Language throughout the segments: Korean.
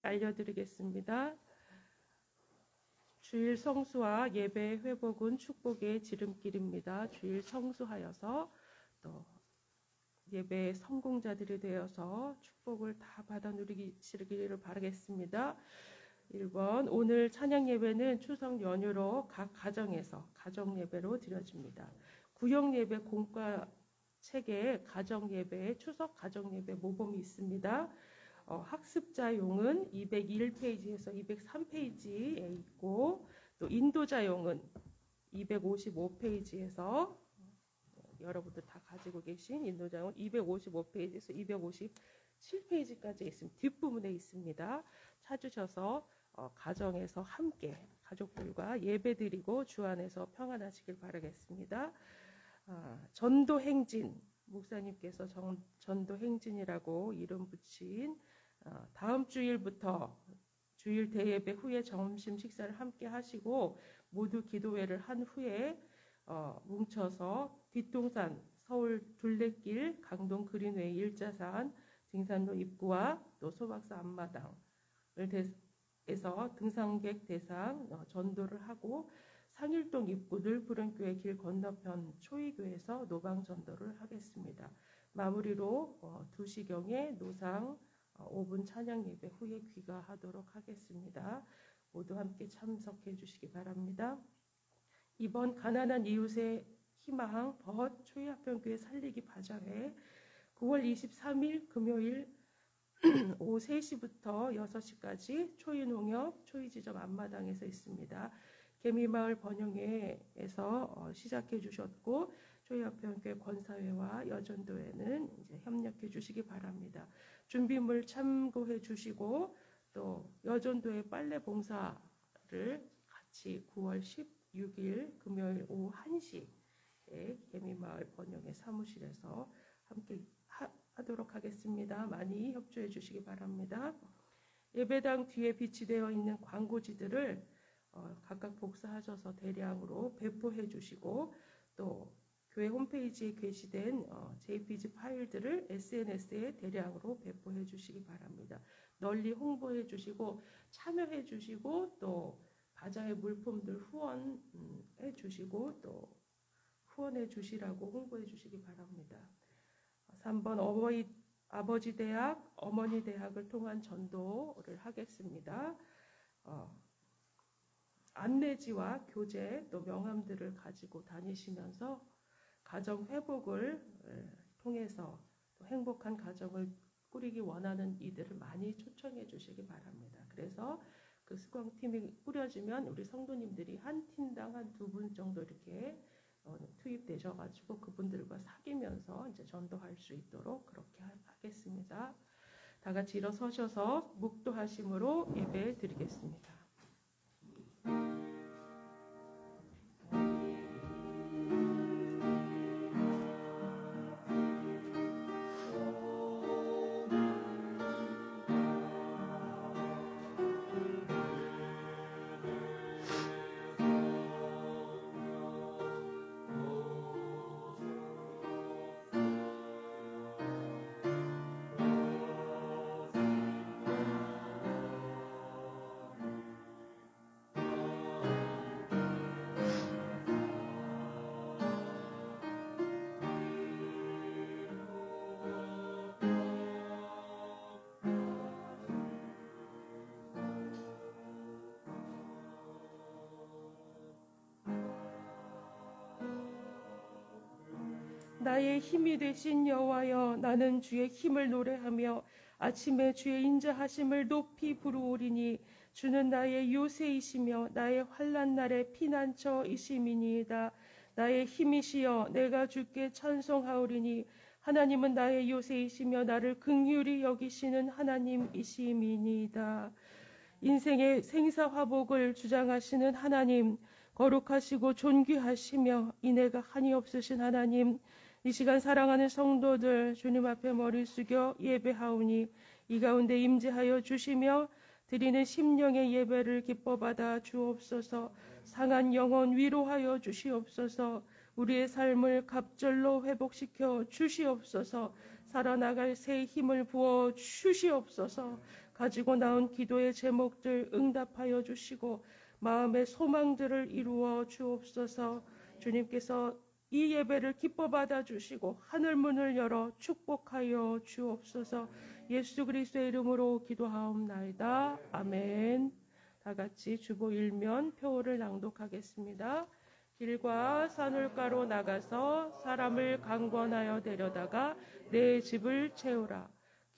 알려드리겠습니다. 주일 성수와 예배 회복은 축복의 지름길입니다. 주일 성수하여서 또 예배의 성공자들이 되어서 축복을 다 받아 누리시기를 바라겠습니다. 1번, 오늘 찬양 예배는 추석 연휴로 각 가정에서 가정 예배로 드려집니다. 구역 예배 공과 책에 가정 예배, 추석 가정 예배 모범이 있습니다. 학습자용은 201페이지에서 203페이지에 있고, 또 인도자용은 255페이지에서 여러분들 다 가지고 계신 인도자용은 255페이지에서 257페이지까지 있습니다. 뒷부분에 있습니다. 찾으셔서 가정에서 함께 가족들과 예배드리고 주 안에서 평안하시길 바라겠습니다. 전도행진, 목사님께서 전도행진이라고 이름 붙인 다음 주일부터 주일 대예배 후에 점심 식사를 함께 하시고 모두 기도회를 한 후에 뭉쳐서 뒷동산, 서울 둘레길, 강동 그린웨이 일자산, 등산로 입구와 또 소박사 앞마당을 해서 등산객 대상 전도를 하고 상일동 입구 늘푸른교회 길 건너편 초이교에서 노방 전도를 하겠습니다. 마무리로 2시경에 노상 5분 찬양 예배 후에 귀가하도록 하겠습니다. 모두 함께 참석해 주시기 바랍니다. 이번 가난한 이웃의 희망 벗 초이합평교회 살리기 바자회 9월 23일 금요일 오후 3시부터 6시까지 초이농협 초이지점 앞마당에서 있습니다. 개미마을 번영회에서 시작해 주셨고 초이합평교회 권사회와 여전도회는 이제 협력해 주시기 바랍니다. 준비물 참고해 주시고 또 여전도회 빨래 봉사를 같이 9월 16일 금요일 오후 1시에 개미마을 번영회 사무실에서 함께 하도록 하겠습니다. 많이 협조해 주시기 바랍니다. 예배당 뒤에 비치되어 있는 광고지들을 각각 복사하셔서 대량으로 배포해 주시고 또 교회 홈페이지에 게시된 JPG 파일들을 SNS에 대량으로 배포해 주시기 바랍니다. 널리 홍보해 주시고 참여해 주시고 또 바자회 물품들 후원해 주시고 또 후원해 주시라고 홍보해 주시기 바랍니다. 3번 아버지 대학, 어머니 대학을 통한 전도를 하겠습니다. 안내지와 교재 또 명함들을 가지고 다니시면서 가정 회복을 통해서 또 행복한 가정을 꾸리기 원하는 이들을 많이 초청해 주시기 바랍니다. 그래서 그 수강팀이 꾸려지면 우리 성도님들이 한 팀당 한 2분 정도 이렇게 투입되셔가지고 그분들과 사귀면서 이제 전도할 수 있도록 그렇게 하겠습니다. 다 같이 일어서셔서 묵도하심으로 예배 드리겠습니다. 나의 힘이 되신 여호와여, 나는 주의 힘을 노래하며 아침에 주의 인자하심을 높이 부르오리니 주는 나의 요새이시며 나의 환난 날의 피난처이심이니이다. 나의 힘이시여, 내가 주께 찬송하오리니 하나님은 나의 요새이시며 나를 긍휼히 여기시는 하나님이심이니이다. 인생의 생사화복을 주장하시는 하나님, 거룩하시고 존귀하시며 인애가 한이 없으신 하나님, 이 시간 사랑하는 성도들 주님 앞에 머리 숙여 예배하오니 이 가운데 임재하여 주시며 드리는 심령의 예배를 기뻐받아 주옵소서. 상한 영혼 위로하여 주시옵소서. 우리의 삶을 갑절로 회복시켜 주시옵소서. 살아나갈 새 힘을 부어 주시옵소서. 가지고 나온 기도의 제목들 응답하여 주시고 마음의 소망들을 이루어 주옵소서. 주님께서 이 예배를 기뻐 받아 주시고 하늘 문을 열어 축복하여 주옵소서. 예수 그리스도의 이름으로 기도하옵나이다. 아멘. 다 같이 주보 1면 표를 낭독하겠습니다. 길과 산울가로 나가서 사람을 강권하여 데려다가 내 집을 채우라.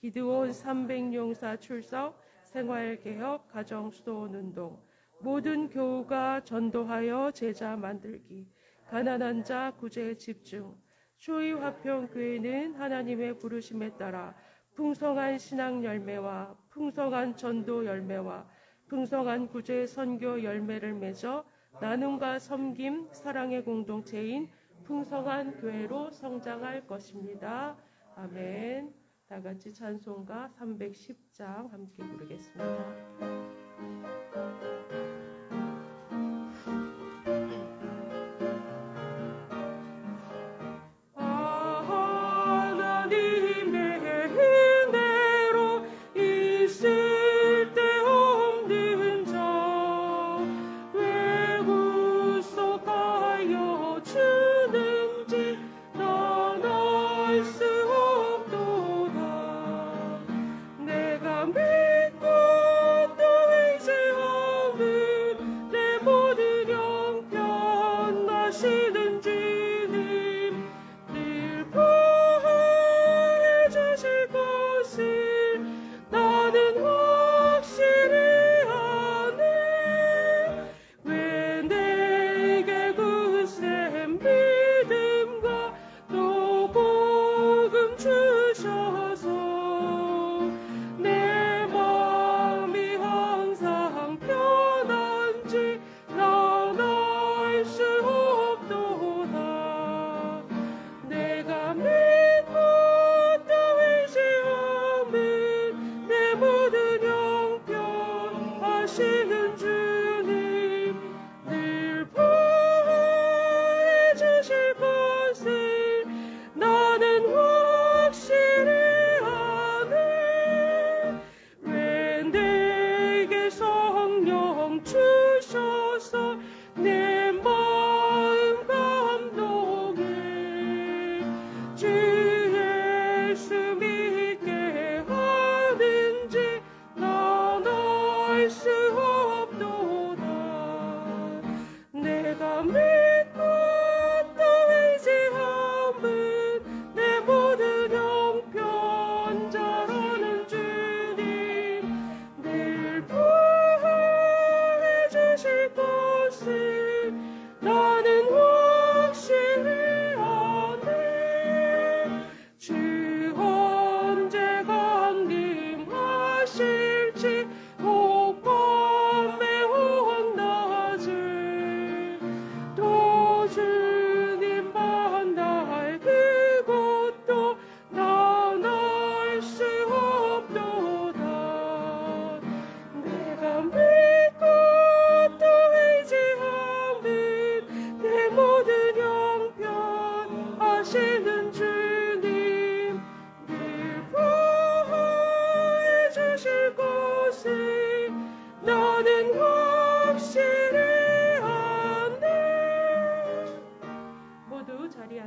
기드온 300용사 출석, 생활개혁, 가정수도원 운동, 모든 교우가 전도하여 제자 만들기, 가난한 자 구제에 집중. 초이화평교회는 하나님의 부르심에 따라 풍성한 신앙 열매와 풍성한 전도 열매와 풍성한 구제 선교 열매를 맺어 나눔과 섬김, 사랑의 공동체인 풍성한 교회로 성장할 것입니다. 아멘. 다 같이 찬송가 310장 함께 부르겠습니다.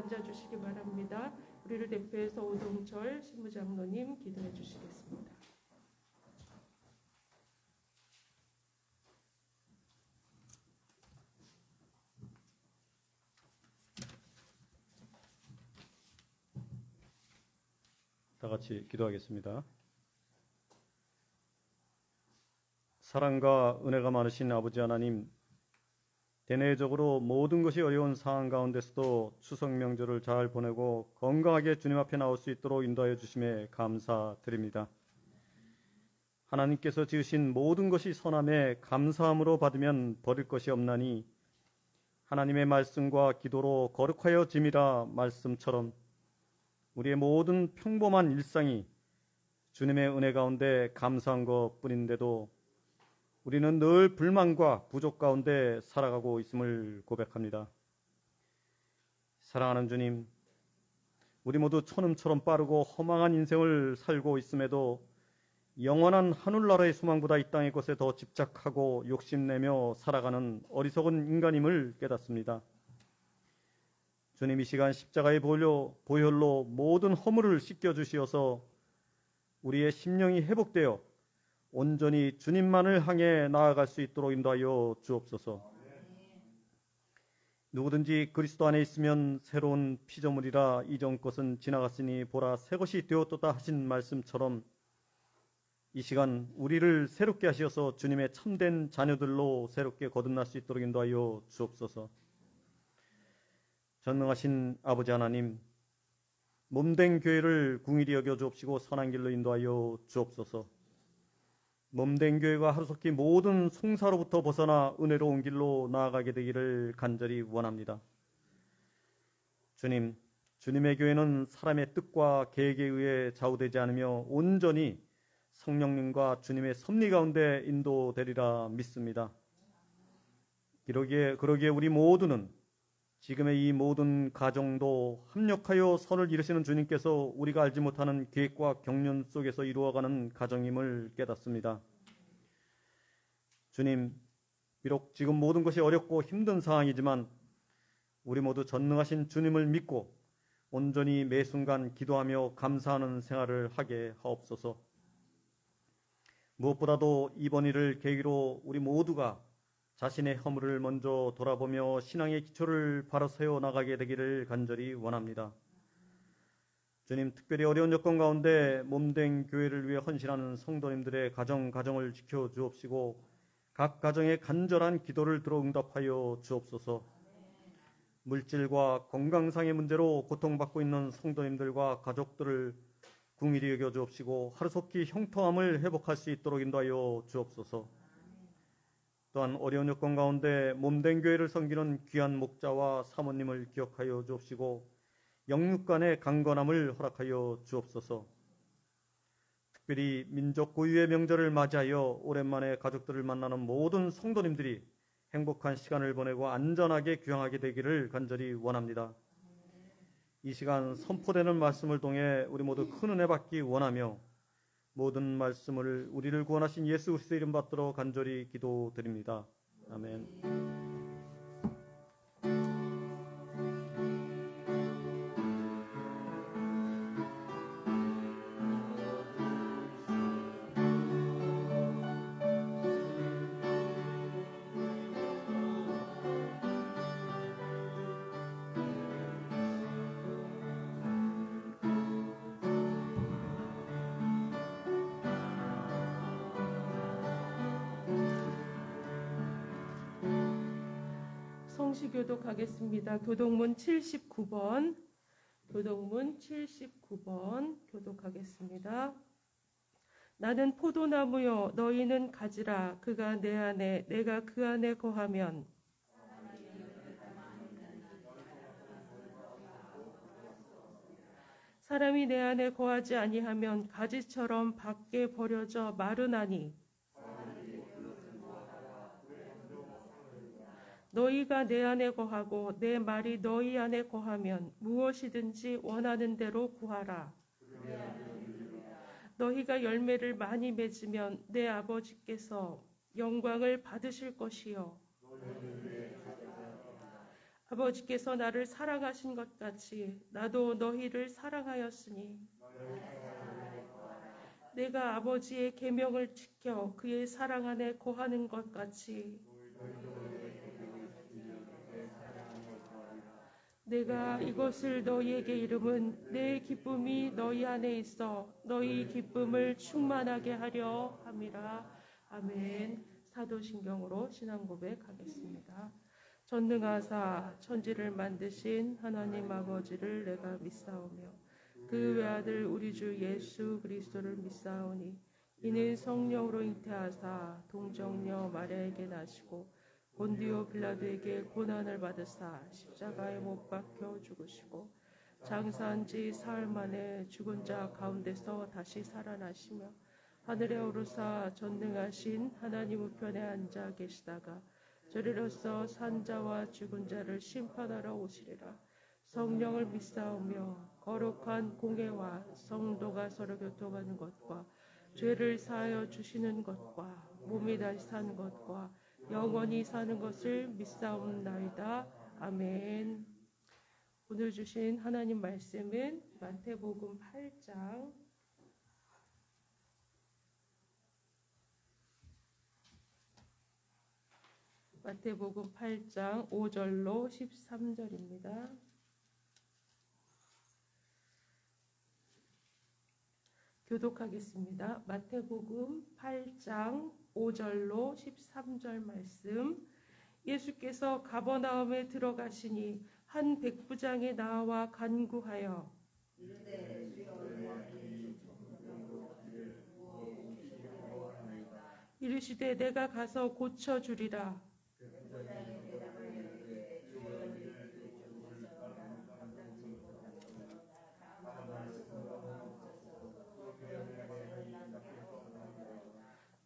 앉아주시기 바랍니다. 우리를 대표해서 오동철 신부장로님 기도해 주시겠습니다. 다 같이 기도하겠습니다. 사랑과 은혜가 많으신 아버지 하나님, 대내적으로 모든 것이 어려운 상황 가운데서도 추석 명절을 잘 보내고 건강하게 주님 앞에 나올 수 있도록 인도하여 주심에 감사드립니다. 하나님께서 지으신 모든 것이 선함에 감사함으로 받으면 버릴 것이 없나니 하나님의 말씀과 기도로 거룩하여 짐이라 말씀처럼 우리의 모든 평범한 일상이 주님의 은혜 가운데 감사한 것뿐인데도 우리는 늘 불만과 부족 가운데 살아가고 있음을 고백합니다. 사랑하는 주님, 우리 모두 천음처럼 빠르고 허망한 인생을 살고 있음에도 영원한 하늘나라의 소망보다 이 땅의 것에 더 집착하고 욕심내며 살아가는 어리석은 인간임을 깨닫습니다. 주님, 이 시간 십자가의 보혈로 모든 허물을 씻겨주시어서 우리의 심령이 회복되어 온전히 주님만을 향해 나아갈 수 있도록 인도하여 주옵소서. 누구든지 그리스도 안에 있으면 새로운 피조물이라 이전 것은 지나갔으니 보라 새 것이 되었도다 하신 말씀처럼 이 시간 우리를 새롭게 하시어서 주님의 참된 자녀들로 새롭게 거듭날 수 있도록 인도하여 주옵소서. 전능하신 아버지 하나님, 몸된 교회를 궁일이 여겨 주옵시고 선한 길로 인도하여 주옵소서. 몸된 교회가 하루속히 모든 송사로부터 벗어나 은혜로운 길로 나아가게 되기를 간절히 원합니다. 주님, 주님의 교회는 사람의 뜻과 계획에 의해 좌우되지 않으며 온전히 성령님과 주님의 섭리 가운데 인도되리라 믿습니다. 그러기에 우리 모두는 지금의 이 모든 가정도 합력하여 선을 이루시는 주님께서 우리가 알지 못하는 계획과 경륜 속에서 이루어가는 가정임을 깨닫습니다. 주님, 비록 지금 모든 것이 어렵고 힘든 상황이지만 우리 모두 전능하신 주님을 믿고 온전히 매 순간 기도하며 감사하는 생활을 하게 하옵소서. 무엇보다도 이번 일을 계기로 우리 모두가 자신의 허물을 먼저 돌아보며 신앙의 기초를 바로 세워 나가게 되기를 간절히 원합니다. 주님, 특별히 어려운 여건 가운데 몸된 교회를 위해 헌신하는 성도님들의 가정을 지켜주옵시고 각 가정의 간절한 기도를 들어 응답하여 주옵소서. 물질과 건강상의 문제로 고통받고 있는 성도님들과 가족들을 궁일이 여겨 주옵시고 하루속히 형통함을 회복할 수 있도록 인도하여 주옵소서. 또한 어려운 여건 가운데 몸된 교회를 섬기는 귀한 목자와 사모님을 기억하여 주옵시고 영육 간의 강건함을 허락하여 주옵소서. 특별히 민족 고유의 명절을 맞이하여 오랜만에 가족들을 만나는 모든 성도님들이 행복한 시간을 보내고 안전하게 귀향하게 되기를 간절히 원합니다. 이 시간 선포되는 말씀을 통해 우리 모두 큰 은혜 받기 원하며 모든 말씀을 우리를 구원하신 예수 그리스도의 이름 받들어 간절히 기도드립니다. 아멘. 성시교독하겠습니다. 교독문 79번. 교독문 79번 교독하겠습니다. 나는 포도나무요 너희는 가지라. 그가 내 안에 내가 그 안에 거하면 사람이 내 안에 거하지 아니하면 가지처럼 밖에 버려져 마르나니 너희가 내 안에 거하고 내 말이 너희 안에 거하면 무엇이든지 원하는 대로 구하라. 너희가 열매를 많이 맺으면 내 아버지께서 영광을 받으실 것이요. 아버지께서 나를 사랑하신 것 같이 나도 너희를 사랑하였으니 내가 아버지의 계명을 지켜 그의 사랑 안에 거하는 것 같이 내가 이것을 너희에게 이름은 내 기쁨이 너희 안에 있어 너희 기쁨을 충만하게 하려 함이라. 아멘. 사도신경으로 신앙 고백하겠습니다. 전능하사 천지를 만드신 하나님 아버지를 내가 믿사오며 그 외아들 우리 주 예수 그리스도를 믿사오니 이는 성령으로 잉태하사 동정녀 마리아에게 나시고 본디오 빌라도에게 고난을 받으사 십자가에 못 박혀 죽으시고 장사한 지 사흘 만에 죽은 자 가운데서 다시 살아나시며 하늘에 오르사 전능하신 하나님 우편에 앉아 계시다가 저리로서 산자와 죽은 자를 심판하러 오시리라. 성령을 믿사오며 거룩한 공회와 성도가 서로 교통하는 것과 죄를 사하여 주시는 것과 몸이 다시 사는 것과 영원히 사는 것을 믿사옵나이다. 아멘. 오늘 주신 하나님 말씀은 마태복음 8장 마태복음 8장 5절로 13절입니다. 교독하겠습니다. 마태복음 8장 5절로 13절 말씀. 예수께서 가버나움에 들어가시니 한 백부장이 나와 간구하여 이르시되 내가 가서 고쳐주리라.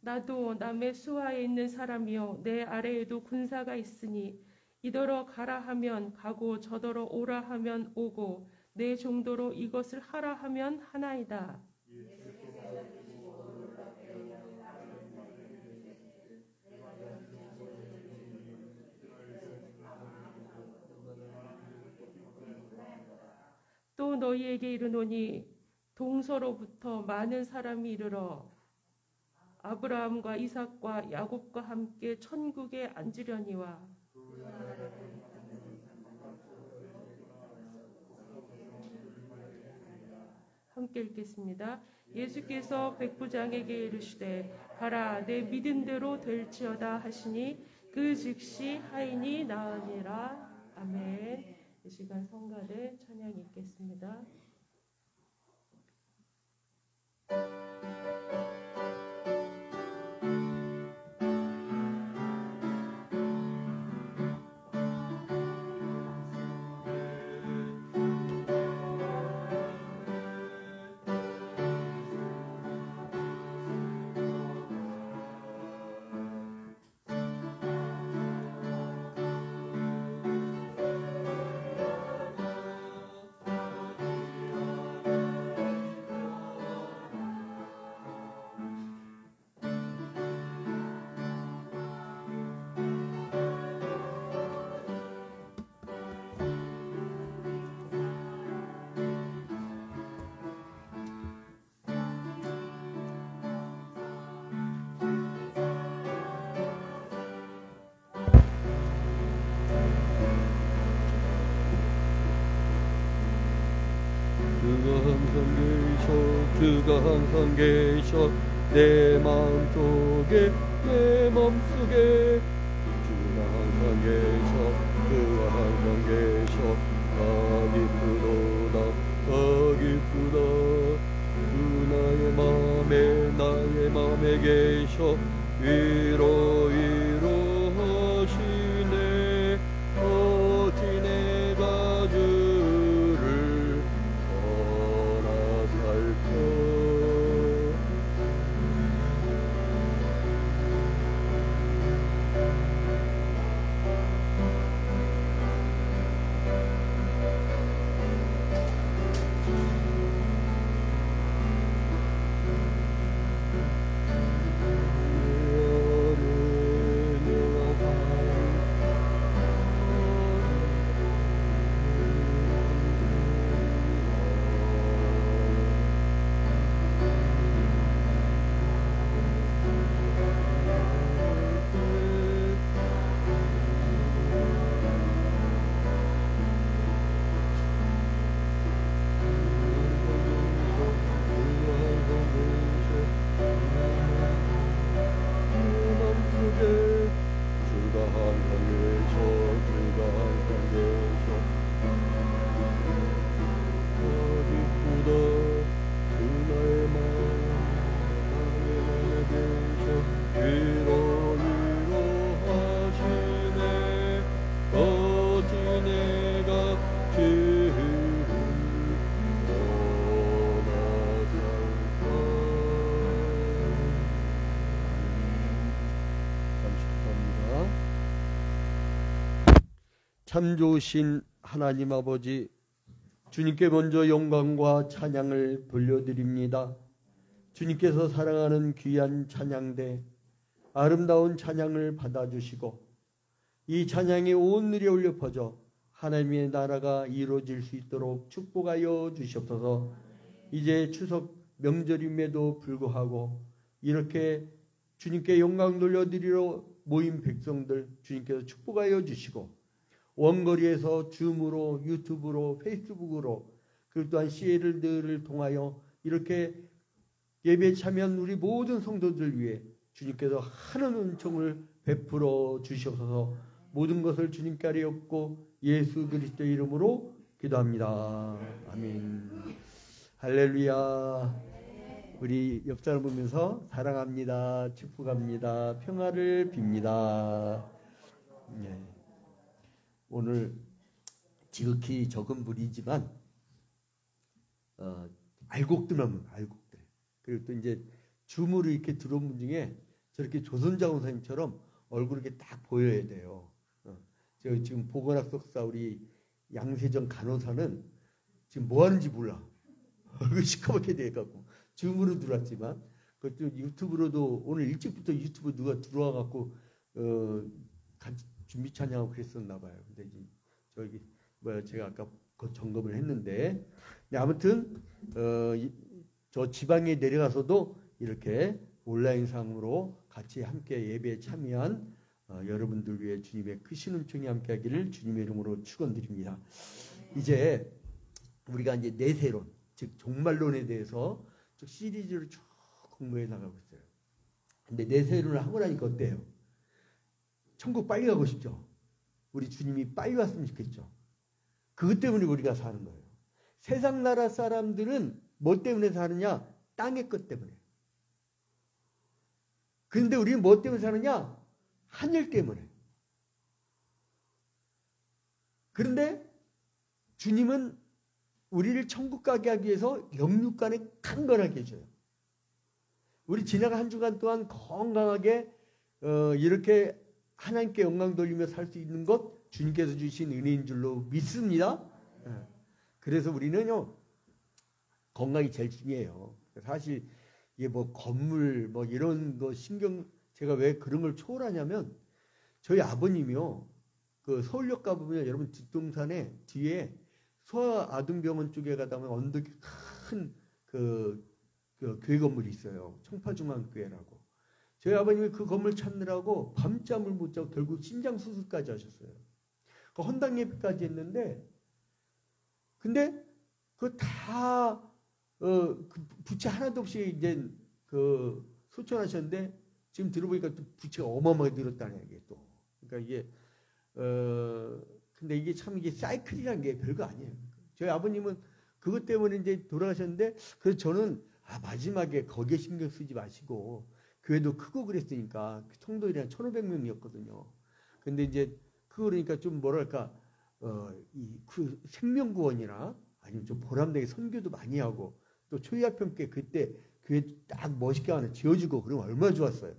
나도 남의 수하에 있는 사람이요 내 아래에도 군사가 있으니 이더러 가라 하면 가고 저더러 오라 하면 오고 내 정도로 이것을 하라 하면 하나이다. 또 너희에게 이르노니 동서로부터 많은 사람이 이르러 아브라함과 이삭과 야곱과 함께 천국에 앉으려니와 함께 읽겠습니다. 예수께서 백부장에게 이르시되 가라 내 믿음대로 될지어다 하시니 그 즉시 하인이 나으니라. 아멘. 이 시간 성가대 찬양 읽겠습니다. 그가 항상 계셔 내 마음속에 내 맘속에 주가 항상 계셔 그가 항상 계셔 아 기쁘도다 아 기쁘다 그 나의 맘에 계셔 위로 하시네 어찌 내가 주를 떠나 살까 참 좋으신 하나님 아버지, 주님께 먼저 영광과 찬양을 돌려드립니다. 주님께서 사랑하는 귀한 찬양대, 아름다운 찬양을 받아주시고 이 찬양이 온 누리에 울려 퍼져 하나님의 나라가 이루어질 수 있도록 축복하여 주시옵소서. 이제 추석 명절임에도 불구하고 이렇게 주님께 영광 돌려드리러 모인 백성들 주님께서 축복하여 주시고 원거리에서 줌으로 유튜브로 페이스북으로 그리고 또한 CL들을 통하여 이렇게 예배에 참여한 우리 모든 성도들 위해 주님께서 하는 은총을 베풀어 주시옵소서. 모든 것을 주님께 아뢰옵고 예수 그리스도의 이름으로 기도합니다. 아멘. 할렐루야. 우리 옆 사람 보면서 사랑합니다, 축복합니다, 평화를 빕니다. 네. 오늘 지극히 적은 무리지만 알곡들만 알곡들. 그리고 또 이제 줌으로 이렇게 들어온 분 중에 저렇게 조선장 원사님처럼 얼굴이 이렇게 딱 보여야 돼요. 저 지금 보건학 석사 우리 양세정 간호사는 지금 뭐 하는지 몰라. 얼굴 시커멓게 돼갖고 줌으로 들어왔지만 그것도 유튜브로도 오늘 일찍부터 유튜브 누가 들어와 갖고 같이 준비 찬양하고 그랬었나 봐요. 근데 이제 저기 제가 아까 그 점검을 했는데 아무튼 저 지방에 내려가서도 이렇게 온라인상으로 같이 함께 예배에 참여한 여러분들 위해 주님의 크신 은총이 함께하기를 주님의 이름으로 축원드립니다. 이제 우리가 이제 내세론 즉 종말론에 대해서 쭉 시리즈를 쭉 공부해 나가고 있어요. 근데 내세론을 하고 나니까 어때요? 천국 빨리 가고 싶죠? 우리 주님이 빨리 왔으면 좋겠죠? 그것 때문에 우리가 사는 거예요. 세상 나라 사람들은 뭐 때문에 사느냐? 땅의 것 때문에. 그런데 우리는 뭐 때문에 사느냐? 하늘 때문에. 그런데 주님은 우리를 천국 가게 하기 위해서 영육간에 강건하게 해줘요. 우리 지나간 한 주간 동안 건강하게 이렇게 하나님께 영광 돌리며 살 수 있는 것 주님께서 주신 은혜인 줄로 믿습니다. 그래서 우리는요 건강이 제일 중요해요. 사실 이게 뭐 건물 뭐 이런 거 신경 제가 왜 그런 걸 초월하냐면 저희 아버님이요 그 서울역 가보면 여러분 뒷동산에 뒤에 소아아동병원 쪽에 가다 보면 언덕이 큰 그 교회 건물이 있어요. 청파중앙교회라고. 저희 아버님이 그 건물 찾느라고 밤잠을 못 자고 결국 심장 수술까지 하셨어요. 그 헌당 예배까지 했는데 근데 그 다 그 부채 하나도 없이 이제 그 소천하셨는데 지금 들어보니까 또 부채가 어마어마하게 늘었다는 얘기예요. 또 그러니까 이게 근데 이게 참 이게 사이클이라는 게 별거 아니에요. 저희 아버님은 그것 때문에 이제 돌아가셨는데 그래서 저는 마지막에 거기에 신경 쓰지 마시고 교회도 크고 그랬으니까 성도들이 한 1,500명이었거든요. 근데 이제 그러니까 좀 뭐랄까 그 생명구원이나 아니면 좀 보람되게 선교도 많이 하고 또 초이합평께 그때 교회 딱 멋있게 하나 지어주고 그러면 얼마나 좋았어요.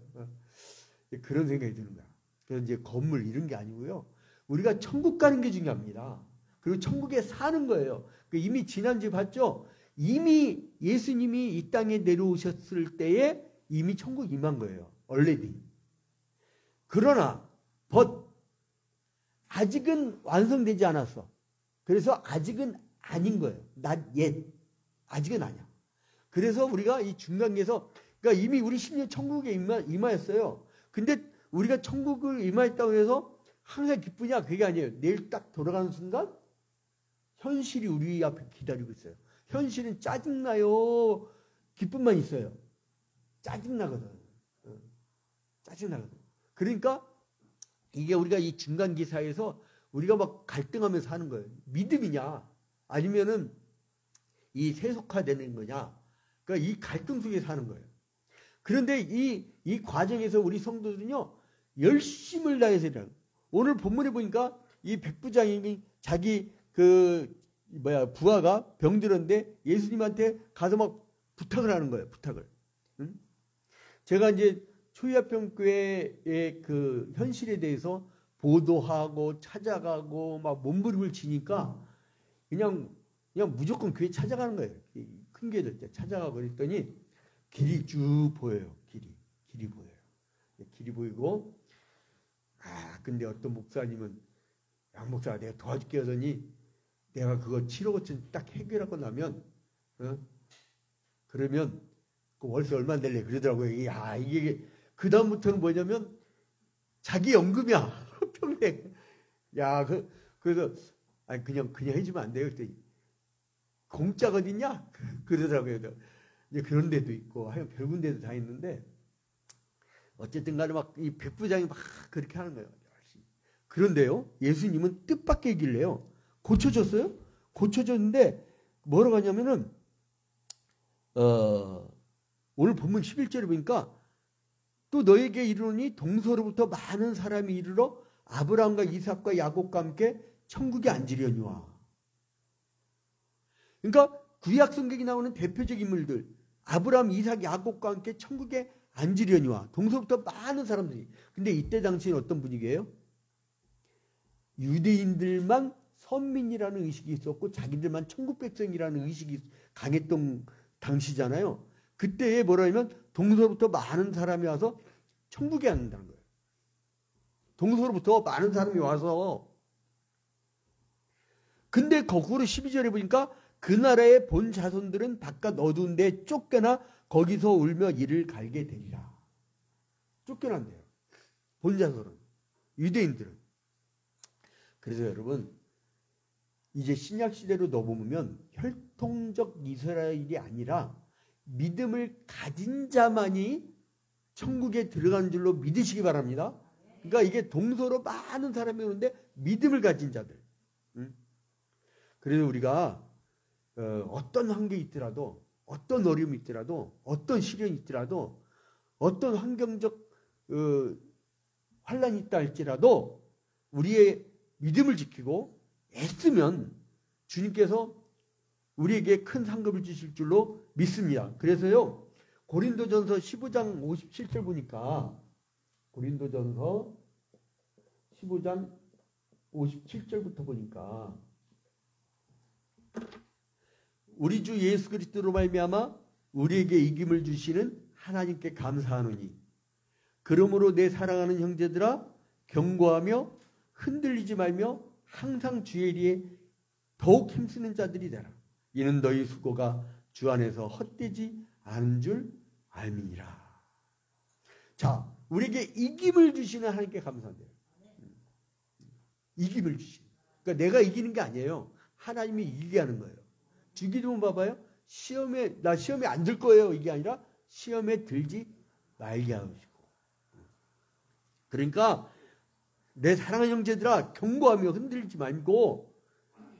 그런 생각이 드는 거야. 그래서 이제 건물 이런 게 아니고요. 우리가 천국 가는 게 중요합니다. 그리고 천국에 사는 거예요. 이미 지난주에 봤죠? 이미 예수님이 이 땅에 내려오셨을 때에 이미 천국 임한 거예요. already. 그러나 아직은 완성되지 않았어. 그래서 아직은 아닌 거예요. not yet. 아직은 아니야. 그래서 우리가 이 중간계에서 그러니까 이미 우리 10년 천국에 임하였어요. 근데 우리가 천국을 임하였다고 해서 항상 기쁘냐? 그게 아니에요. 내일 딱 돌아가는 순간 현실이 우리 앞에 기다리고 있어요. 현실은 짜증나요? 기쁨만 있어요. 짜증나거든. 짜증나거든. 그러니까 이게 우리가 이 중간기사에서 우리가 막 갈등하면서 하는 거예요. 믿음이냐? 아니면은 이 세속화되는 거냐? 그러니까 이 갈등 속에 사는 거예요. 그런데 이 과정에서 우리 성도들은요, 열심을 다해서 일하는 거예요. 오늘 본문에 보니까 이 백부장이 자기 부하가 병들었는데 예수님한테 가서 막 부탁을 하는 거예요. 부탁을. 응? 제가 이제 초이합평교회의 그 현실에 대해서 보도하고 찾아가고 막 몸부림을 치니까 그냥 무조건 교회 찾아가는 거예요. 큰 교회들 때 찾아가고 그랬더니 길이 쭉 보여요. 길이 보여요. 길이 보이고, 근데 어떤 목사님은, 양 목사가 내가 도와줄게 하더니, 내가 그거 7억 5천 딱 해결하고 나면, 그러면, 그 월세 얼마 낼래? 그러더라고요. 이게, 그다음부터는 뭐냐면, 자기 연금이야. 평생. 그래서, 그냥 해주면 안 돼요. 그랬더니, 공짜가 어딨냐? 그러더라고요. 이제 그런 데도 있고, 하여간 별군 데도 다 있는데, 어쨌든 간에 막, 이 백부장이 막 그렇게 하는 거예요. 그런데요, 예수님은 뜻밖의 얘기를 해요. 고쳐졌어요? 고쳐졌는데, 뭐라고 하냐면은, 오늘 본문 11절에 보니까, 또 너에게 이르노니 동서로부터 많은 사람이 이르러 아브라함과 이삭과 야곱과 함께 천국에 앉으려니와. 그러니까 구약 성경에 나오는 대표적 인물들, 아브라함, 이삭, 야곱과 함께 천국에 앉으려니와. 동서부터 많은 사람들이. 근데 이때 당시에는 어떤 분위기예요? 유대인들만 선민이라는 의식이 있었고 자기들만 천국 백성이라는 의식이 강했던 당시잖아요. 그때에 뭐라 하면 동서로부터 많은 사람이 와서 천국에 앉는다는 거예요. 동서로부터 많은 사람이 와서. 근데 거꾸로 12절에 보니까 그 나라의 본 자손들은 바깥 어두운 데 쫓겨나 거기서 울며 이를 갈게 되리라. 쫓겨난대요. 본 자손은. 유대인들은. 그래서 여러분, 이제 신약 시대로 넘어오면 혈통적 이스라엘이 아니라 믿음을 가진 자만이 천국에 들어가는 줄로 믿으시기 바랍니다. 그러니까 이게 동서로 많은 사람이 오는데 믿음을 가진 자들. 그래서 우리가 어떤 환경이 있더라도, 어떤 어려움이 있더라도, 어떤 시련이 있더라도, 어떤 환경적 환란이 있다 할지라도 우리의 믿음을 지키고 애쓰면 주님께서 우리에게 큰 상급을 주실 줄로 믿습니다. 그래서요, 고린도전서 15장 57절 보니까, 고린도전서 15장 57절부터 보니까, 우리 주 예수 그리스도로 말미암아 우리에게 이김을 주시는 하나님께 감사하노니, 그러므로 내 사랑하는 형제들아, 경고하며 흔들리지 말며 항상 주의 일에 더욱 힘쓰는 자들이 되라. 이는 너희 수고가 주 안에서 헛되지 않은 줄 알미니라. 자, 우리에게 이김을 주시는 하나님께 감사한대요. 이김을 주시는. 그러니까 내가 이기는 게 아니에요. 하나님이 이기게 하는 거예요. 주기도문 봐봐요. 나 시험에 안 들 거예요. 이게 아니라 시험에 들지 말게 하시고. 그러니까 내 사랑하는 형제들아, 경고하며 흔들지 말고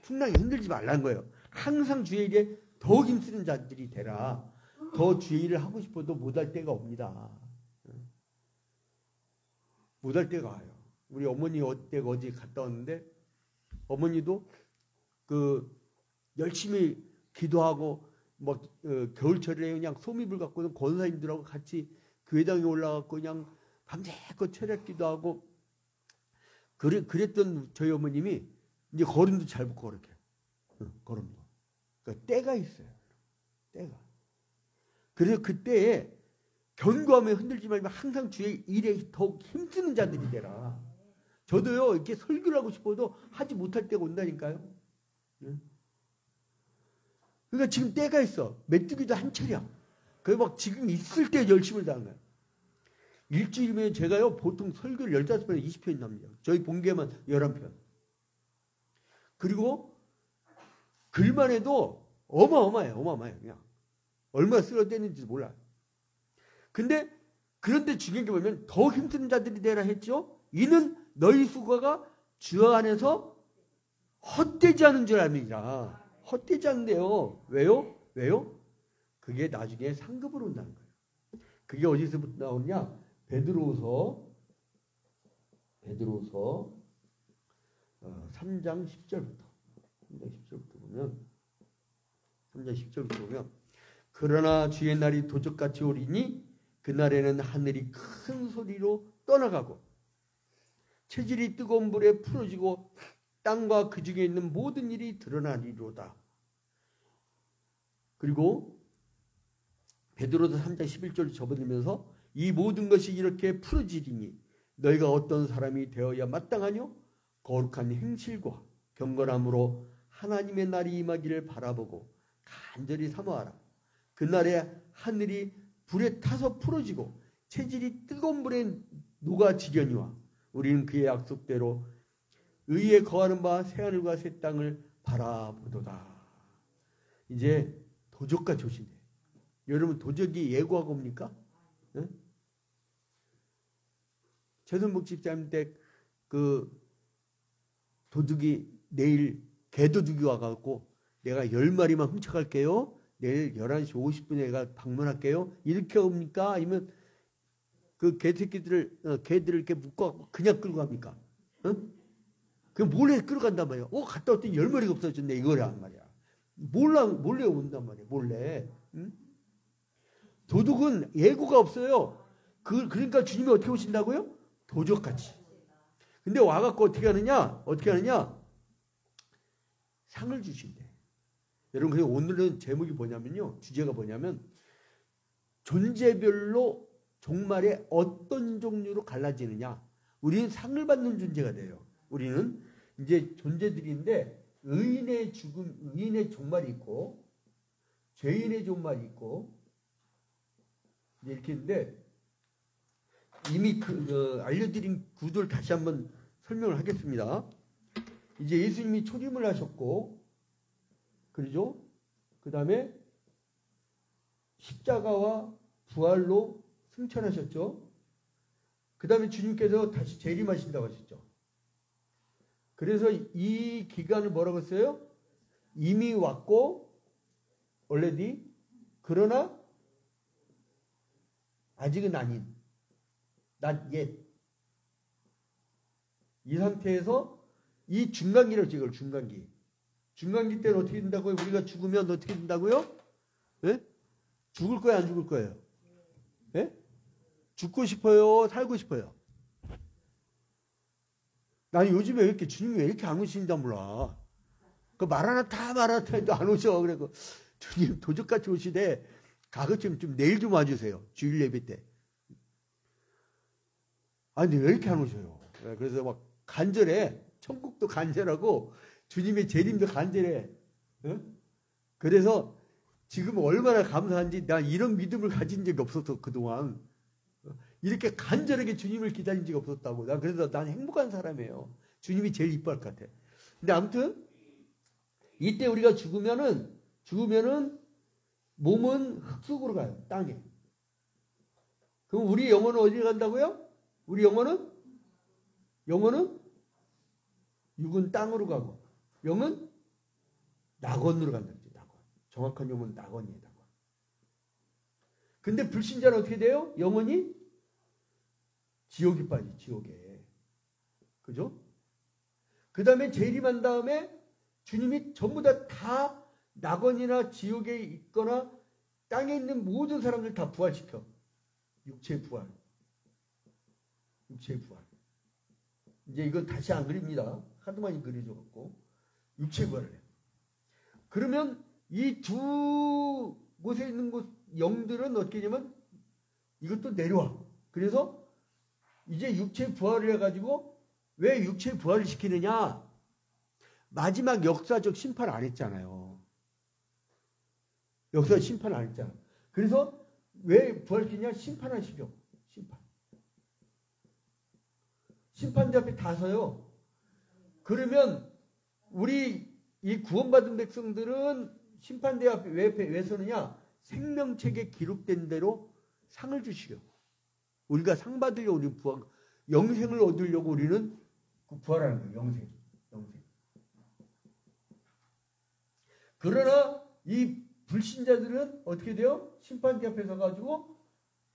풍랑에 흔들지 말라는 거예요. 항상 주의 일에 더 힘쓰는 자들이 되라. 더 주의 일을 하고 싶어도 못할 때가 옵니다. 못할 때가 와요. 우리 어머니 어제 갔다 왔는데, 어머니도 열심히 기도하고 겨울철에 그냥 소미불 갖고는 권사님들하고 같이 교회당에 올라가고 그냥 밤새껏 철학 기도하고 그랬던 저희 어머님이 이제 걸음도 잘 붙고 그렇게. 걸음도. 그러니까 때가 있어요. 때가. 그래서 그때에 견고하며 흔들지 말고 항상 주의 일에 더욱 힘쓰는 자들이 되라. 저도요, 이렇게 설교를 하고 싶어도 하지 못할 때가 온다니까요. 그러니까 지금 때가 있어. 메뚜기도 한철이야. 그래서 막 지금 있을 때 열심을 다하는 거야. 일주일이면 제가요, 보통 설교를 15편, 20편이 납니다. 저희 본계만 11편. 그리고 글만 해도 어마어마해요. 그냥. 얼마나 쓰러졌는지도 몰라요. 그런데 중요한 게 뭐냐면, 더 힘쓰는 자들이 되라 했죠? 이는 너희 수고가 주 안에서 헛되지 않은 줄 압니다. 헛되지 않는데요. 왜요? 그게 나중에 상급으로 온다는 거예요. 그게 어디서부터 나오느냐? 베드로서 3장 10절부터. 3장 10절부터 보면, 그러나 주의 날이 도적같이 오리니 그날에는 하늘이 큰 소리로 떠나가고 체질이 뜨거운 불에 풀어지고 땅과 그 중에 있는 모든 일이 드러나리로다. 그리고 베드로서 3장 11절 접어들면서 이 모든 것이 이렇게 풀어지리니 너희가 어떤 사람이 되어야 마땅하뇨? 거룩한 행실과 경건함으로 하나님의 날이 임하기를 바라보고 간절히 사모하라. 그날에 하늘이 불에 타서 풀어지고 체질이 뜨거운 불에 녹아지려니와 우리는 그의 약속대로 의에 거하는 바 새하늘과 새 땅을 바라보도다. 이제 도적과 조심해. 여러분 도적이 예고하고 옵니까? 응? 최선복 집사님 때 그 도둑이 내일 개도둑이 와갖고 내가 10마리만 훔쳐갈게요. 내일 11시 50분에 내가 방문할게요. 이렇게 옵니까? 아니면 그 개새끼들을 개들을 이렇게 묶어 그냥 끌고 갑니까? 응? 그 몰래 끌어간단 말이야. 갔다 왔더니 10마리가 없어졌네 이거란 말이야. 몰래 온단 말이야. 몰래. 응? 도둑은 예고가 없어요. 그러니까 주님이 어떻게 오신다고요? 도적같이. 근데 와갖고 어떻게 하느냐? 상을 주신대. 여러분, 그래서 오늘은 제목이 뭐냐면요. 주제가 뭐냐면 존재별로 종말에 어떤 종류로 갈라지느냐. 우리는 상을 받는 존재가 돼요. 우리는 이제 존재들인데 의인의 죽음, 의인의 종말이 있고 죄인의 종말이 있고 이렇게 있는데 이미 알려드린 구도를 다시 한번 설명을 하겠습니다. 이제 예수님이 초림을 하셨고, 그러죠? 그 다음에 십자가와 부활로 승천하셨죠? 그 다음에 주님께서 다시 재림하신다고 하셨죠? 그래서 이 기간을 뭐라고 했어요? 이미 왔고, already, 그러나 아직은 아닌, not yet. 이 상태에서 이 중간기라고 이걸 중간기. 중간기 때는 어떻게 된다고요? 우리가 죽으면 어떻게 된다고요? 예? 죽을 거예요, 안 죽을 거예요? 예? 죽고 싶어요, 살고 싶어요? 나는 요즘에 왜 이렇게 주님이 왜 이렇게 안 오시는지 몰라. 그 말 하나 해도 안 오셔. 그래서 주님 도적같이 오시되 가급적 좀 내일 좀 와주세요. 주일 예배 때. 아니 근데 왜 이렇게 안 오셔요? 그래서 막 간절해. 천국도 간절하고 주님의 재림도 간절해. 응? 그래서 지금 얼마나 감사한지 난 이런 믿음을 가진 적이 없었어 그동안. 이렇게 간절하게 주님을 기다린 적이 없었다고. 그래서 난 행복한 사람이에요. 주님이 제일 이뻐할 것 같아. 근데 아무튼 이때 우리가 죽으면은 몸은 흙 속으로 가요. 땅에. 그럼 우리 영혼은 어디로 간다고요? 우리 영혼은 육은 땅으로 가고 영은 낙원으로 간다. 낙원. 정확한 영혼은 낙원이에요. 낙원. 근데 불신자는 어떻게 돼요? 영혼이 지옥에 빠지. 지옥에. 그죠? 그 다음에 재림한 다음에 주님이 전부 다 낙원이나 지옥에 있거나 땅에 있는 모든 사람들 다 부활시켜. 육체의 부활. 육체의 부활. 이제 이건 다시 안 그립니다. 하도 많이 그려져갖고. 육체의 부활을 해요. 그러면 이 두 곳에 있는 영들은 어떻게 되냐면 이것도 내려와. 그래서 이제 육체의 부활을 해가지고 왜 육체의 부활을 시키느냐? 마지막 역사적 심판 안 했잖아요. 역사적 심판 안 했잖아. 그래서 왜 부활시키냐? 심판하시려. 심판대 앞에 다 서요. 그러면 우리 이 구원받은 백성들은 심판대 앞에 왜 서느냐? 생명책에 기록된 대로 상을 주시려고. 우리가 상 받으려고 우리 영생을 얻으려고 우리는 부활하는 거예요. 영생. 그러나 이 불신자들은 어떻게 돼요? 심판대 앞에 서가지고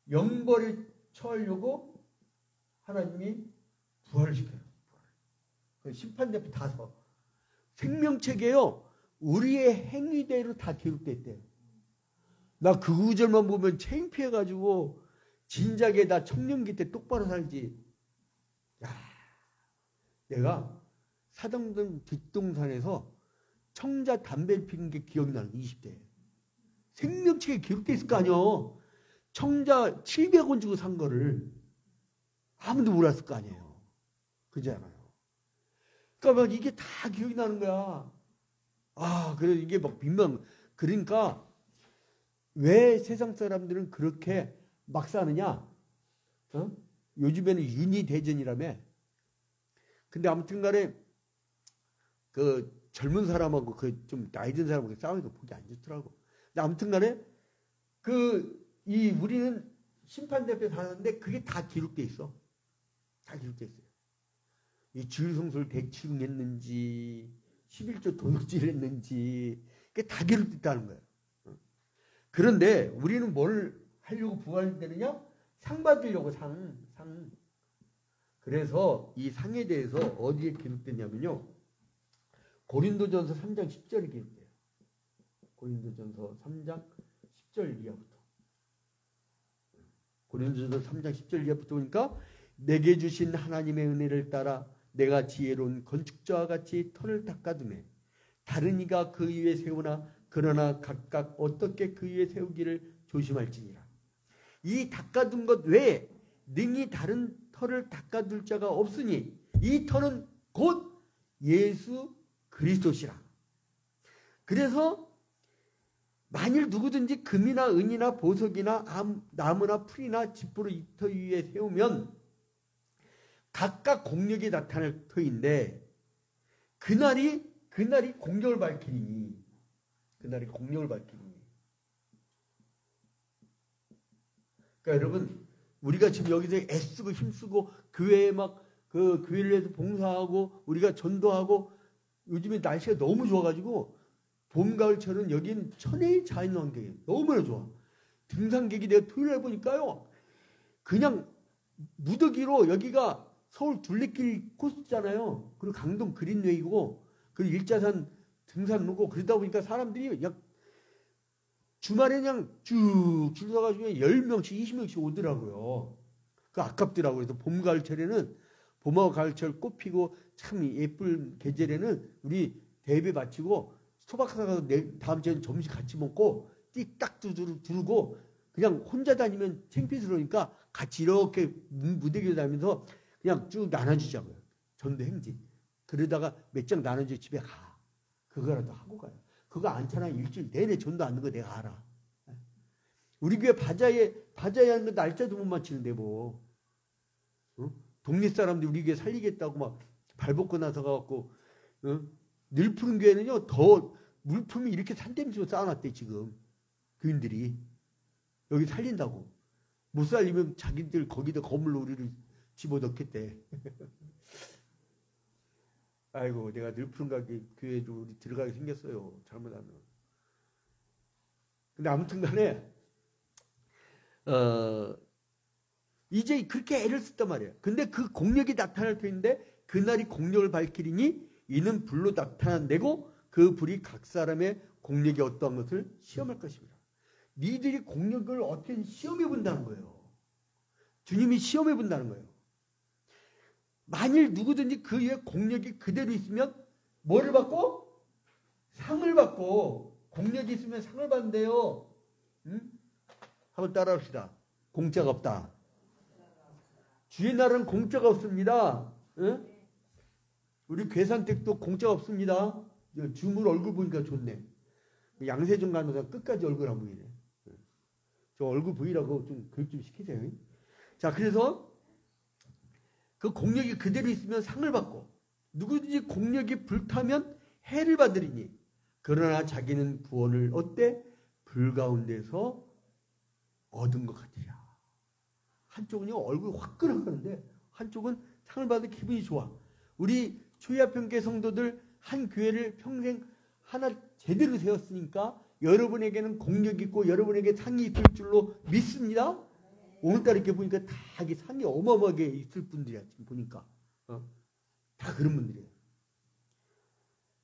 영벌에 처하려고 하나님이 부활을 시켜요. 심판대 앞에 다 서. 생명책에요. 우리의 행위대로 다 기록됐대요. 나 그 구절만 보면 창피해가지고 진작에 나 청년기 때 똑바로 살지. 야, 내가 사당동 뒷동산에서 청자 담배를 피는 게 기억나는 20대. 생명책에 기록돼 있을 거 아니야. 청자 700원 주고 산 거를 아무도 몰랐을 거 아니에요. 그잖아요. 그러니까 막 이게 다 기억이 나는 거야. 아, 그래서 이게 막 민망. 그러니까 왜 세상 사람들은 그렇게 막 사느냐? 어? 요즘에는 윤희대전이라며. 근데 아무튼 간에 그 젊은 사람하고 그 좀 나이 든 사람하고 싸우기도 보기 안 좋더라고. 근데 아무튼 간에 우리는 심판대 앞에 사는데 그게 다 기록돼 있어. 다 기록돼 있어요. 이 주일성소를 대치했는지 11조 도둑질 했는지 그게 다 기록돼 있다는 거예요. 그런데 우리는 뭘 하려고 부활되느냐? 상 받으려고 상. 그래서 이 상에 대해서 어디에 기록됐냐면요. 고린도전서 3장 10절이 기록돼요. 고린도전서 3장 10절 이하부터. 고린도전서 3장 10절 이하부터 보니까 내게 주신 하나님의 은혜를 따라 내가 지혜로운 건축자와 같이 터를 닦아두매 다른 이가 그 위에 세우나 그러나 각각 어떻게 그 위에 세우기를 조심할지니라. 이 닦아둔 것 외에 능히 다른 터를 닦아둘 자가 없으니 이 터는 곧 예수 그리스도시라. 그래서 만일 누구든지 금이나 은이나 보석이나 나무나 풀이나 지푸를 이 터 위에 세우면 각각 공력이 나타날 터인데 그날이 공력을 밝히니. 그날이 공력을 밝히니. 그러니까 여러분 우리가 지금 여기서 애쓰고 힘쓰고 교회에 막 그 교회를 위해서 봉사하고 우리가 전도하고 요즘에 날씨가 너무 좋아가지고 봄, 가을철은 여기는 천혜의 자연환경이에요. 너무나 좋아. 등산객이 내가 토요일에 보니까요. 그냥 무더기로 여기가 서울 둘레길 코스잖아요. 그리고 강동 그린웨이고 그리고 일자산 등산로고 그러다 보니까 사람들이 주말에 그냥 쭉 줄 서가지고 10명씩 20명씩 오더라고요. 그 아깝더라고요. 그래서 봄, 가을철에는 봄하고 가을철 꽃 피고 참 예쁠 계절에는 우리 대배 마치고 소박 사가서 다음 주에는 점심 같이 먹고 띠딱 두르고 그냥 혼자 다니면 창피스러우니까 같이 이렇게 무대기를 다니면서 그냥 쭉 나눠주자고요. 전도 행진. 그러다가 몇 장 나눠주고 집에 가. 그거라도 하고 가요. 그거 않잖아. 일주일 내내 전도 하는 거 내가 알아. 우리 교회 바자회 하는 거 날짜도 못 맞추는데 뭐. 어? 동네 사람들이 우리 교회 살리겠다고 막 발벗고 나서 가갖고 늘 푸른 교회는요. 더 물품이 이렇게 산더미처럼 쌓아놨대 지금. 교인들이. 여기 살린다고. 못 살리면 자기들 거기다 건물로 우리를 집어넣겠대. 아이고 내가 늘 푸른 교회도 우리 들어가게 생겼어요. 잘못하면. 근데 아무튼 간에 이제 그렇게 애를 썼단 말이에요. 근데 그 공력이 나타날 터인데 그날이 공력을 밝히리니 이는 불로 나타난다고 그 불이 각 사람의 공력이 어떠한 것을 시험할 것입니다. 니들이 공력을 어떻게 시험해 본다는 거예요. 주님이 시험해 본다는 거예요. 만일 누구든지 그 위에 공력이 그대로 있으면 뭐를 받고? 상을 받고. 공력이 있으면 상을 받는데요. 응? 한번 따라합시다. 공짜가 없다. 주의 날은 공짜가 없습니다. 응? 우리 괴산댁도 공짜가 없습니다. 주물 얼굴 보니까 좋네. 양세종 간호사 끝까지 얼굴 안 보이네. 저 얼굴 보이라고 좀 교육 좀 시키세요. 자, 그래서 그 공력이 그대로 있으면 상을 받고 누구든지 공력이 불타면 해를 받으리니 그러나 자기는 구원을 어때? 불 가운데서 얻은 것 같으랴. 한쪽은요 얼굴이 화끈하는데 한쪽은 상을 받을 기분이 좋아. 우리 초이아평계 성도들 한 교회를 평생 하나 제대로 세웠으니까 여러분에게는 공력 있고 여러분에게 상이 있을 줄로 믿습니다. 오늘따라 이렇게 보니까 다 이게 상이 어마어마하게 있을 분들이야. 지금 보니까 다 그런 분들이에요.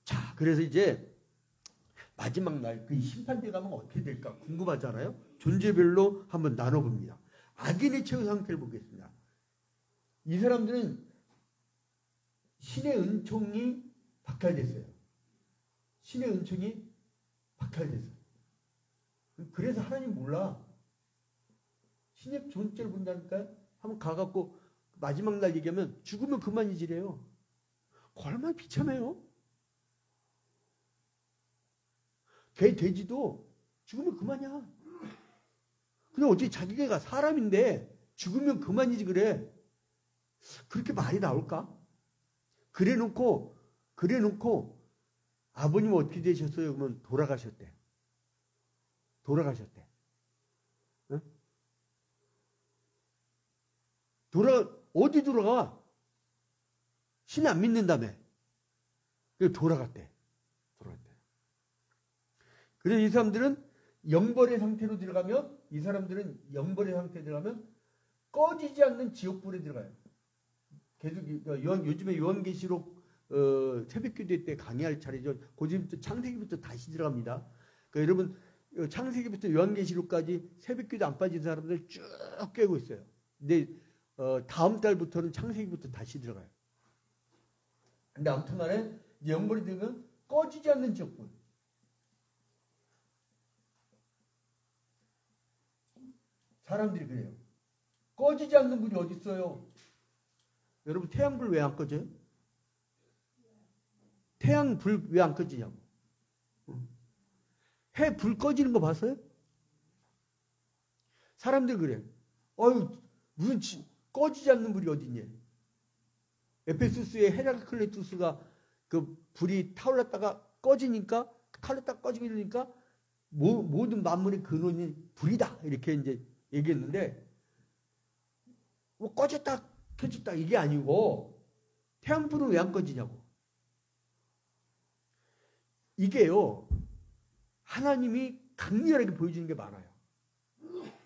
자, 그래서 이제 마지막 날 그 심판대 가면 어떻게 될까 궁금하잖아요. 존재별로 한번 나눠봅니다. 악인의 최후 상태를 보겠습니다. 이 사람들은 신의 은총이 박탈됐어요. 신의 은총이 박탈됐어요. 그래서 하나님 몰라. 신의 존재를 본다니까요. 한번 가갖고 마지막 날 얘기하면 죽으면 그만이지래요. 얼마나 비참해요. 개, 돼지도 죽으면 그만이야. 그냥 어떻게 자기가 사람인데 죽으면 그만이지 그래. 그렇게 말이 나올까? 그래 놓고 아버님 어떻게 되셨어요? 그러면 돌아가셨대. 돌아가셨대. 응? 어디 돌아가? 신 안 믿는다며. 그래서 돌아갔대. 그래서 이 사람들은 영벌의 상태로 들어가면, 이 사람들은 영벌의 상태에 들어가면 꺼지지 않는 지옥불에 들어가요. 계속 요즘에 요한계시록 새벽기도 때 강의할 차례죠. 고지부터 창세기부터 다시 들어갑니다. 그러니까 여러분 창세기부터 요한계시록까지 새벽기도 안 빠진 사람들 쭉 깨고 있어요. 근데 다음 달부터는 창세기부터 다시 들어가요. 근데 아무튼간에 영벌이 되면 꺼지지 않는 지옥불. 사람들이 그래요. 꺼지지 않는 불이 어디 있어요? 여러분 태양불 왜 안 꺼져요? 태양불 왜 안 꺼지냐고. 해 불 꺼지는 거 봤어요? 사람들 그래. 무슨 꺼지지 않는 불이 어디 있냐. 에페소스의 헤라클레투스가 그 불이 타올랐다가 꺼지니까 타올랐다가 꺼지게 되니까 모든 만물의 근원이 불이다 이렇게 이제 얘기했는데 뭐 꺼졌다 켜졌다 이게 아니고 태양불은 왜 안 꺼지냐고. 이게요 하나님이 강렬하게 보여주는 게 많아요.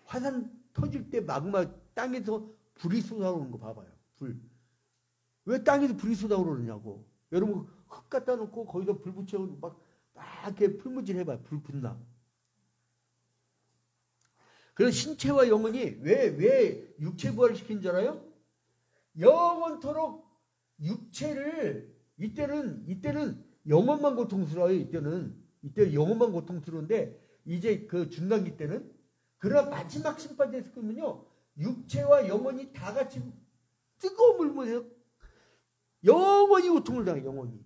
화산 터질 때 마그마 땅에서 불이 쏟아오는 거 봐봐요. 불. 왜 땅에서 불이 쏟아오르냐고. 여러분 흙 갖다 놓고 거기다 불 붙여 막 이렇게 풀무질 해봐요. 불 붙나. 그래서 신체와 영혼이 왜 육체 부활을 시킨 줄 알아요? 영원토록 육체를 이때는 영혼만 고통스러워요. 이때 영혼만 고통스러운데 이제 그 중간기 때는 그러나 마지막 심판대에서 그러면요 육체와 영혼이 다 같이 뜨거운 물문에서 영원히 고통을 당해. 영원히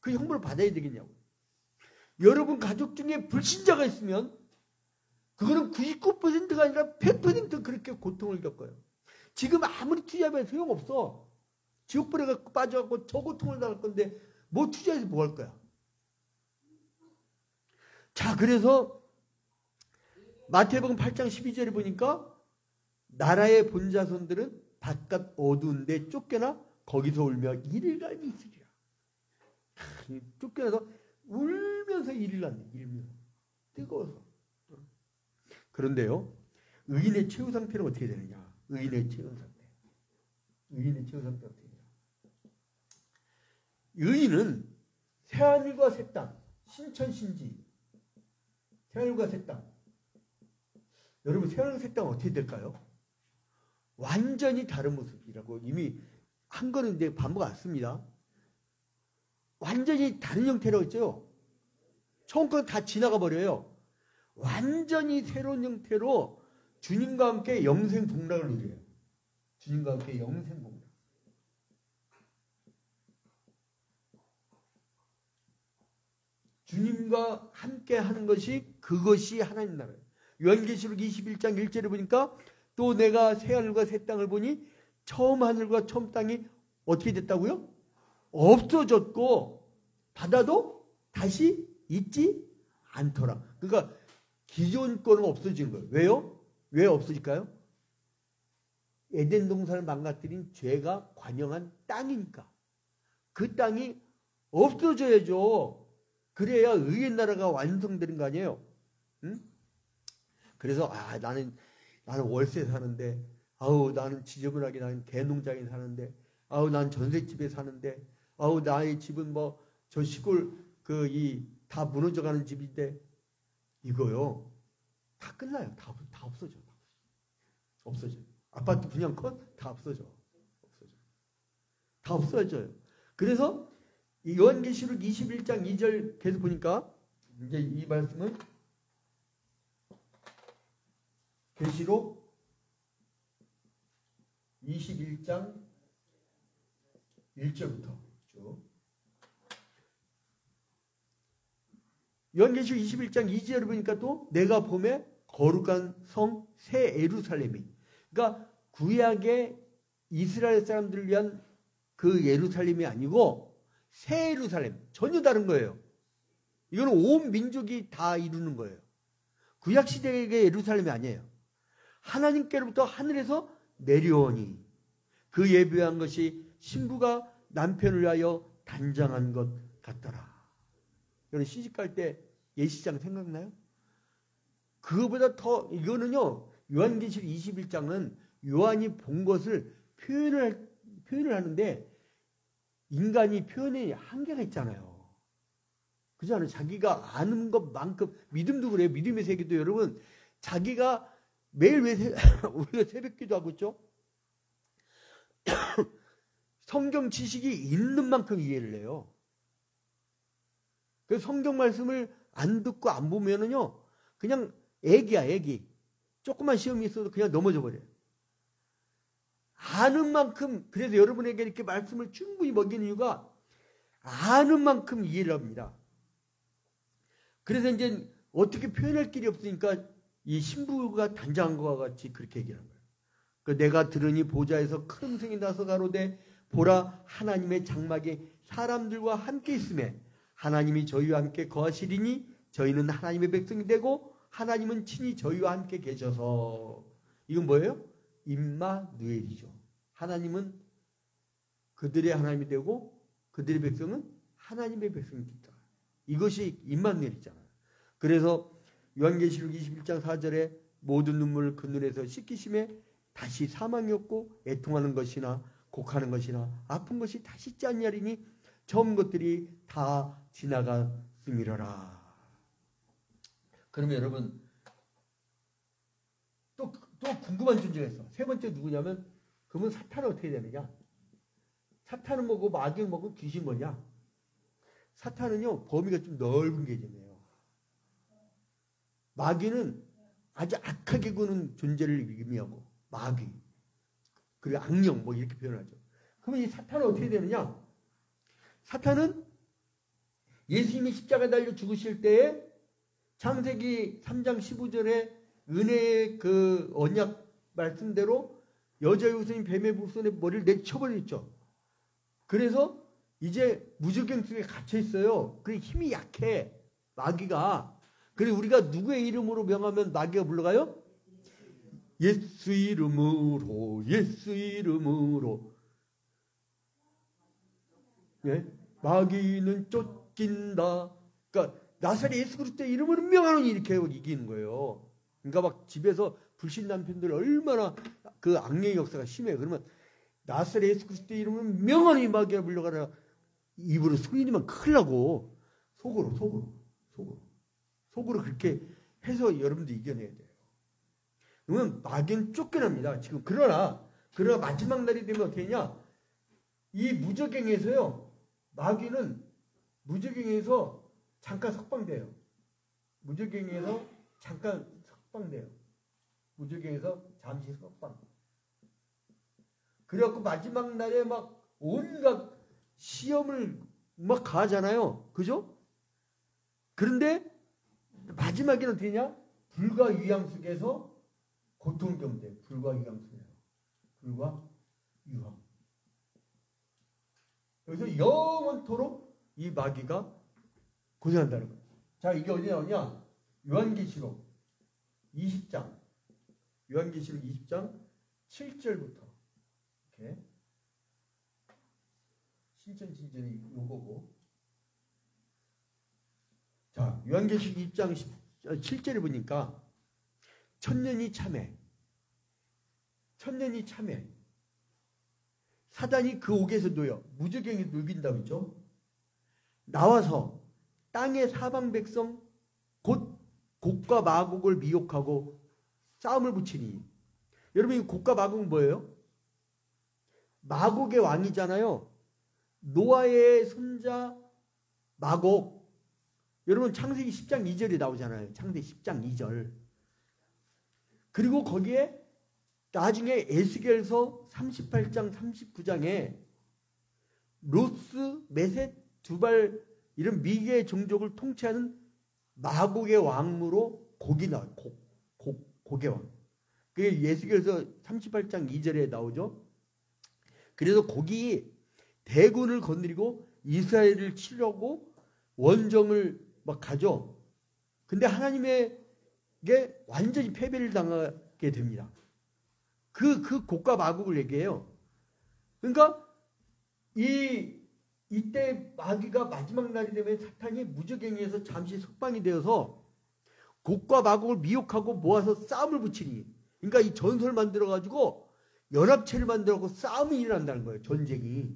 그 형벌을 받아야 되겠냐고. 여러분 가족 중에 불신자가 있으면 그거는 99%가 아니라 100% 그렇게 고통을 겪어요. 지금 아무리 투자하면 소용없어. 지옥불에 빠져갖고 저 고통을 당할 건데 뭐 투자해서 뭐 할 거야. 자, 그래서 마태복음 8장 12절에 보니까 나라의 본자손들은 바깥 어두운데 쫓겨나 거기서 울며 이릴감이 있으리라. 쫓겨나서 울면서 이릴라네. 일면서 뜨거워서. 그런데요, 의인의 최후 상태는 어떻게 되느냐? 의인의 최후 상태. 의인의 최후 상태 어떻게 되냐? 의인은 새하늘과 새 땅, 신천신지, 새하늘과 새 땅. 여러분, 새하늘과 새 땅은 어떻게 될까요? 완전히 다른 모습이라고 이미 한 거는 이제 반복 안 씁니다. 완전히 다른 형태라고 했죠. 처음 건 다 지나가 버려요. 완전히 새로운 형태로 주님과 함께 영생 복락을 누려요. 주님과 함께 영생 복락. 주님과 함께 하는 것이 그것이 하나님 나라예요. 요한계시록 21장 1절에 보니까 또 내가 새 하늘과 새 땅을 보니 처음 하늘과 처음 땅이 어떻게 됐다고요? 없어졌고 바다도 다시 있지 않더라. 그러니까 기존 거는 없어지는 거예요. 왜요? 왜 없어질까요? 에덴 동산을 망가뜨린 죄가 관영한 땅이니까. 그 땅이 없어져야죠. 그래야 의의 나라가 완성되는 거 아니에요? 응? 그래서 나는 월세 사는데, 나는 지저분하게 나는 개농장에 사는데, 난 전셋집에 사는데, 나의 집은 뭐 저 시골 다 무너져가는 집인데 이거요 다 끝나요. 다 없어져. 없어져요. 아파트 분양권 다 없어져. 다 없어져요. 그래서 요한계시록 21장 2절 계속 보니까 이제 이 말씀은 계시록 21장 1절부터 쭉. 요한계시록 21장 2절을 보니까 또 내가 봄에 거룩한 성 새 예루살렘이, 그러니까 구약의 이스라엘 사람들을 위한 그 예루살렘이 아니고 새 예루살렘, 전혀 다른 거예요. 이거는 온 민족이 다 이루는 거예요. 구약 시대의 예루살렘이 아니에요. 하나님께로부터 하늘에서 내려오니 그 예비한 것이 신부가 남편을 위하여 단장한 것 같더라. 여러분 시집갈 때 예시장 생각나요? 그거보다 더, 이거는요, 요한계시록 21장은 요한이 본 것을 표현을 하는데 인간이 표현에 한계가 있잖아요. 그렇지 않아요? 자기가 아는 것만큼, 믿음도 그래요. 믿음의 세계도 여러분, 자기가 매일 왜 우리가 새벽기도 하고 있죠? 성경 지식이 있는 만큼 이해를 해요. 그래서 성경 말씀을 안 듣고 안 보면은요, 그냥 애기야, 애기. 조그만 시험이 있어도 그냥 넘어져 버려요. 아는 만큼, 그래서 여러분에게 이렇게 말씀을 충분히 먹이는 이유가 아는 만큼 이해를 합니다. 그래서 이제 어떻게 표현할 길이 없으니까 이 신부가 단장한 것과 같이 그렇게 얘기하는 거예요. 그 내가 들으니 보좌에서 큰 음성이 나서 가로되 보라 하나님의 장막이 사람들과 함께 있음에 하나님이 저희와 함께 거하시리니 저희는 하나님의 백성이 되고 하나님은 친히 저희와 함께 계셔서. 이건 뭐예요? 임마누엘이죠. 하나님은 그들의 하나님이 되고 그들의 백성은 하나님의 백성이 됐다. 이것이 임마누엘이잖아요. 그래서 요한계시록 21장 4절에 모든 눈물을 그 눈에서 씻기심에 다시 사망이 없고 애통하는 것이나 곡하는 것이나 아픈 것이 다시 있지 않냐리니 처음 것들이 다 지나갔음이러라. 그러면 여러분 또 궁금한 존재가 있어. 세 번째 누구냐면, 그러면 사탄은 어떻게 되느냐? 사탄은 뭐고 마귀는 뭐고 귀신 뭐냐? 사탄은요 범위가 좀 넓은 개념이에요. 마귀는 아주 악하게 구는 존재를 의미하고 마귀, 그리고 악령 뭐 이렇게 표현하죠. 그러면 이 사탄은 어떻게 되느냐? 사탄은 예수님이 십자가에 달려 죽으실 때에 창세기 3장 15절에 은혜의 그 언약 말씀대로 여자의 후손이 뱀의 후손의 머리를 내쳐버렸죠. 그래서 이제 무저갱 속에 갇혀 있어요. 그래 힘이 약해 마귀가. 그래 우리가 누구의 이름으로 명하면 마귀가 물러가요? 예수 이름으로, 예수 이름으로. 예? 마귀는 쫓긴다. 그러니까 나사렛 예수 그리스도의 이름으로 명하노니 이렇게 이기는 거예요. 그러니까 막 집에서 불신 남편들 얼마나 그 악령의 역사가 심해요. 그러면 나사렛 예수 그리스도의 이름으로 명하노니 마귀가 물러가라. 입으로 소리만 큰일 나고 속으로 그렇게 해서 여러분들 이겨내야 돼요. 그러면 마귀는 쫓겨납니다. 지금 그러나 마지막 날이 되면 어떻게 되냐? 이 무저갱에서요, 마귀는 무저갱에서 잠깐 석방돼요. 무저갱에서 잠시 석방. 그래갖고 마지막 날에 막 온갖 시험을 막 가하잖아요. 그죠? 그런데 마지막에는 어떻게 되냐? 불과 위암 속에서 고통을 겪는데, 불과 위암 속에서. 불과 유황. 여기서 영원토록 이 마귀가 고생한다는 거예요. 자, 이게 어디 나오냐? 요한계시록 20장. 요한계시록 20장 7절부터. 이렇게. 신천진전이 요거고. 자, 요한계시록 20장 7절을 보니까 천년이 참해. 사단이 그 옥에서 놓여 무저갱이 녹인다고 했죠. 나와서 땅의 사방 백성 곧 곡과 마곡을 미혹하고 싸움을 붙이니. 여러분 이 곡과 마곡은 뭐예요? 마곡의 왕이잖아요. 노아의 손자 마곡. 여러분 창세기 10장 2절이 나오잖아요. 창세기 10장 2절. 그리고 거기에 나중에 에스겔서 38장 39장에 로스, 메셋, 두발 이런 미개의 종족을 통치하는 마곡의 왕으로 곡이 나와요. 곡의 왕. 그게 에스겔서 38장 2절에 나오죠. 그래서 곡이 대군을 거느리고 이스라엘을 치려고 원정을 막 가죠. 근데 하나님에게 완전히 패배를 당하게 됩니다. 그 곡과 마곡을 얘기해요. 그러니까 이때 마귀가 마지막 날이 되면 사탄이 무적행위에서 잠시 석방이 되어서 곡과 마곡을 미혹하고 모아서 싸움을 붙이니, 그러니까 이 전설 만들어 가지고 연합체를 만들어 갖고 싸움이 일어난다는 거예요. 전쟁이.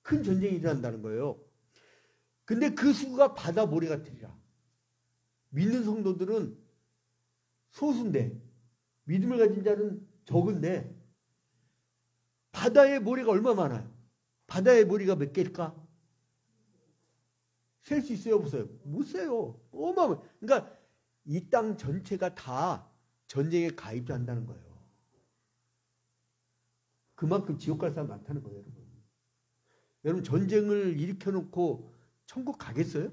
큰 전쟁이 일어난다는 거예요. 근데 그 수가 바다 모래 같으리라. 믿는 성도들은 소수인데, 믿음을 가진 자는 적은데, 바다의 모래가 얼마 많아요? 바다의 모래가 몇 개일까? 셀 수 있어요, 없어요? 못 세요. 어마어마. 그러니까 이 땅 전체가 다 전쟁에 가입한다는 거예요. 그만큼 지옥 갈 사람 많다는 거예요, 여러분. 여러분, 전쟁을 일으켜 놓고 천국 가겠어요?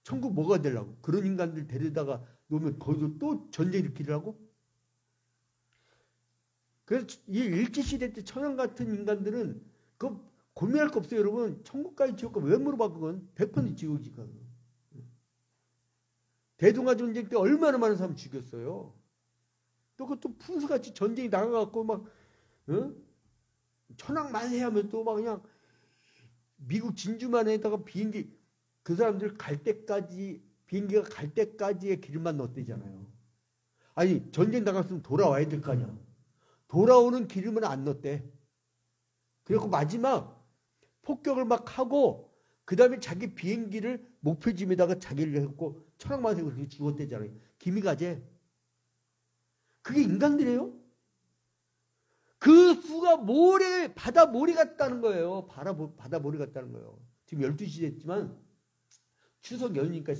천국 뭐가 되려고? 그런 인간들 데려다가 놓으면 거기서 또 전쟁 일으키려고? 그래서 이 일제시대 때 천황 같은 인간들은 그 고민할 거 없어요, 여러분. 천국 가야 지옥 가 왜 물어봐, 그건? 100% 지옥이니까. 대동아 전쟁 때 얼마나 많은 사람 죽였어요. 또 그것도 풍수같이 전쟁이 나가갖고 막, 천황 만세하면 또 막 그냥 미국 진주만에다가 비행기, 그 사람들 갈 때까지, 비행기가 갈 때까지의 기름만 넣었대잖아요. 아니, 전쟁 나갔으면 돌아와야 될 거 아니야. 돌아오는 기름은 안 넣었대. 그리고 마지막 폭격을 막 하고, 그 다음에 자기 비행기를 목표지에다가 자기를 했고, 천황만세 그렇게 죽었대잖아요. 기미가제. 그게 인간들이에요? 그 수가 모래, 바다 모래 같다는 거예요. 바다 모래 같다는 거예요. 지금 12시 됐지만 추석 연휴니까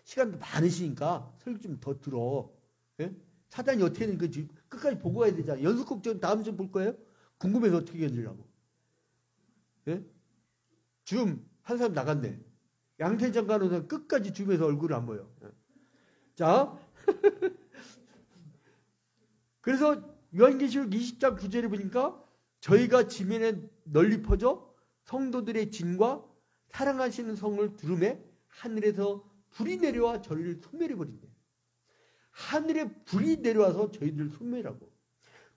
시간도 많으시니까 설교 좀 더 들어. 예? 사단이 어떻게 되는지 끝까지 보고 가야 되잖아. 연습곡 전 다음 주 볼 거예요? 궁금해서 어떻게 견디려고. 예? 줌 한 사람 나갔네. 양태장 가는 사람 끝까지 줌에서 얼굴을 안 보여. 예. 자. 그래서 요한계시록 20장 9절에 보니까 저희가 지면에 널리 퍼져 성도들의 진과 사랑하시는 성을 두름에 하늘에서 불이 내려와 저희를 소멸해버린대. 하늘에 불이 내려와서 저희들을 소멸하고,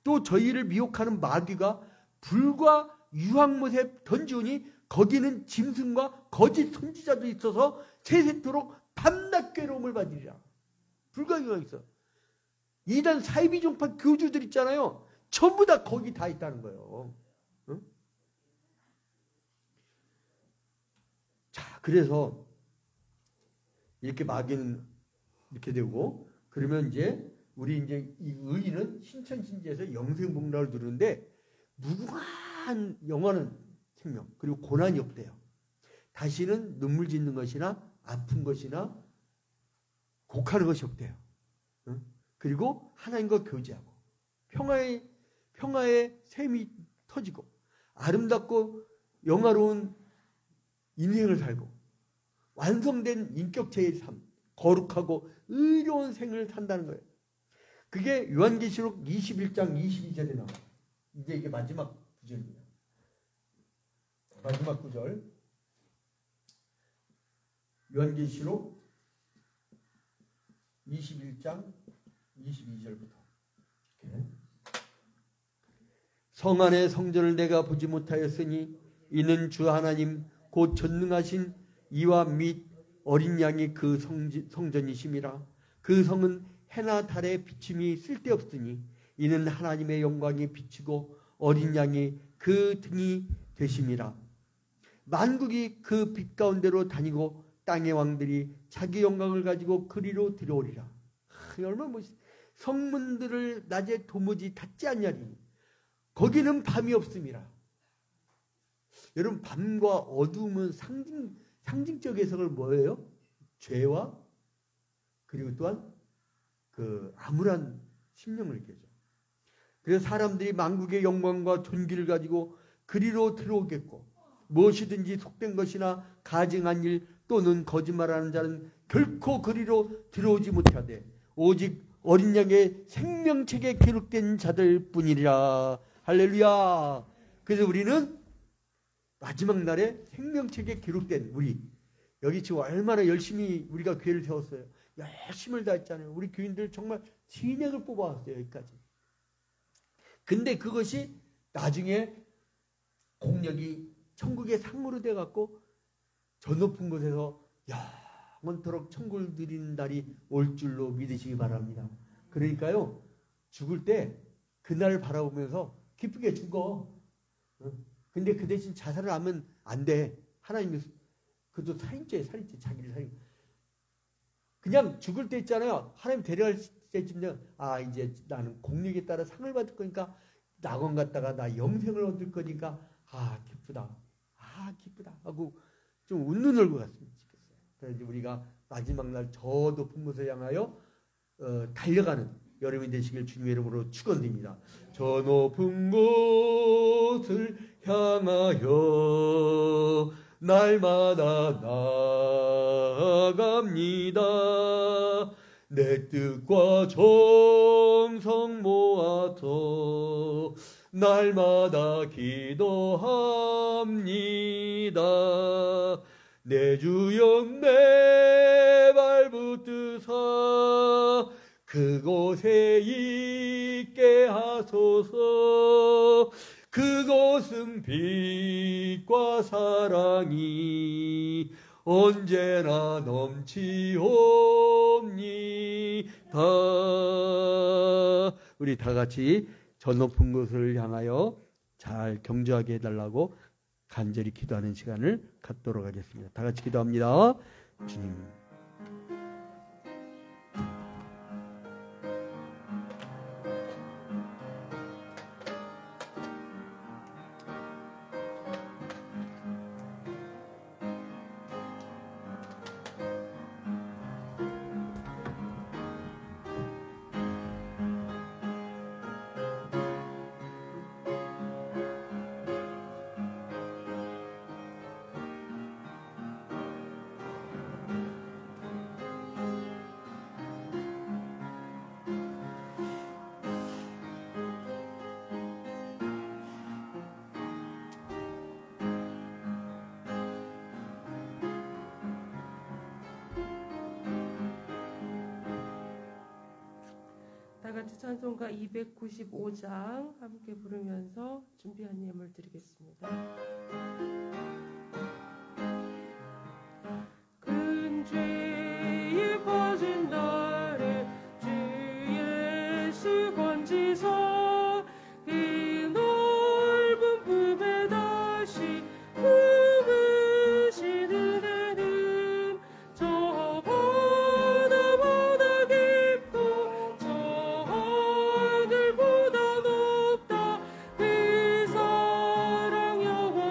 또 저희를 미혹하는 마귀가 불과 유황못에 던지오니 거기는 짐승과 거짓 선지자도 있어서 세세토록 밤낮 괴로움을 받으리라. 불과 유황이 있어. 이단 사이비 종파 교주들 있잖아요. 전부 다 거기 다 있다는 거예요. 응? 자, 그래서 이렇게 마귀는 이렇게 되고, 그러면 이제 우리 이제 이 의인은 신천신지에서 영생복락을 누르는데 무궁한 영원한 생명, 그리고 고난이 없대요. 다시는 눈물 짓는 것이나 아픈 것이나 곡하는 것이 없대요. 응? 그리고 하나님과 교제하고 평화의 샘이 터지고 아름답고 영화로운 인생을 살고 완성된 인격체의 삶, 거룩하고 의로운 생을 산다는 거예요. 그게 요한계시록 21장 22절에 나와요. 이제 이게 마지막 구절입니다. 마지막 구절. 요한계시록 21장 22절부터. 성 안의 성전을 내가 보지 못하였으니 이는 주 하나님 곧 전능하신 이와 및 어린 양이 그 성전이심이라. 그 성은 해나 달의 비침이 쓸데없으니 이는 하나님의 영광이 비치고 어린 양이 그 등이 되심이라. 만국이 그 빛 가운데로 다니고 땅의 왕들이 자기 영광을 가지고 그리로 들어오리라. 얼마나 멋있어. 성문들을 낮에 도무지 닫지 않냐니 거기는 밤이 없음이라. 여러분, 밤과 어두움은 상징적 해석을 뭐예요? 죄와 그리고 또한 그 암울한 심령을 얘기하죠. 그래서 사람들이 만국의 영광과 존귀를 가지고 그리로 들어오겠고 무엇이든지 속된 것이나 가증한 일 또는 거짓말하는 자는 결코 그리로 들어오지 못하되 오직 어린 양의 생명책에 기록된 자들 뿐이라. 할렐루야. 그래서 우리는 마지막 날에 생명책에 기록된 우리, 여기 지금 얼마나 열심히 우리가 교회를 세웠어요. 열심을 다했잖아요. 우리 교인들 정말 진액을 뽑아왔어요. 여기까지. 근데 그것이 나중에 공력이 천국의 상으로 돼갖고 저 높은 곳에서 영원토록 천국을 누리는 날이 올 줄로 믿으시기 바랍니다. 그러니까요, 죽을 때 그날을 바라보면서 기쁘게 죽어. 근데 그 대신 자살을 하면 안 돼. 하나님이 그것도 살인죄 자기를 살인. 그냥 죽을 때 있잖아요. 하나님 데려갈 때쯤에 이제 나는 공력에 따라 상을 받을 거니까 낙원 갔다가 나 영생을 얻을 거니까 기쁘다. 기쁘다 하고 좀 웃는 얼굴 같으면 좋겠어요. 그래서 우리가 마지막 날 저 높은 곳을 향하여 달려가는 여러분이 되시길 주님의 이름으로 축원드립니다. 저 높은 곳을 향하여 날마다 나아갑니다. 내 뜻과 정성 모아서 날마다 기도합니다. 내 주여 내 발붙드사 그곳에 있게 하소서. 그곳은 빛과 사랑이 언제나 넘치옵니다. 우리 다 같이 저 높은 곳을 향하여 잘 경주하게 해달라고 간절히 기도하는 시간을 갖도록 하겠습니다. 다 같이 기도합니다. 주님, 다 같이 찬송가 295장 함께 부르면서 준비한 예물 드리겠습니다. 큰 죄에 빠진 날에 주 예수 건지사 이 넓은 품에 다시 품으시는 애는 저 바다보다 깊고 저 하늘보다 높다. 그 사랑 영원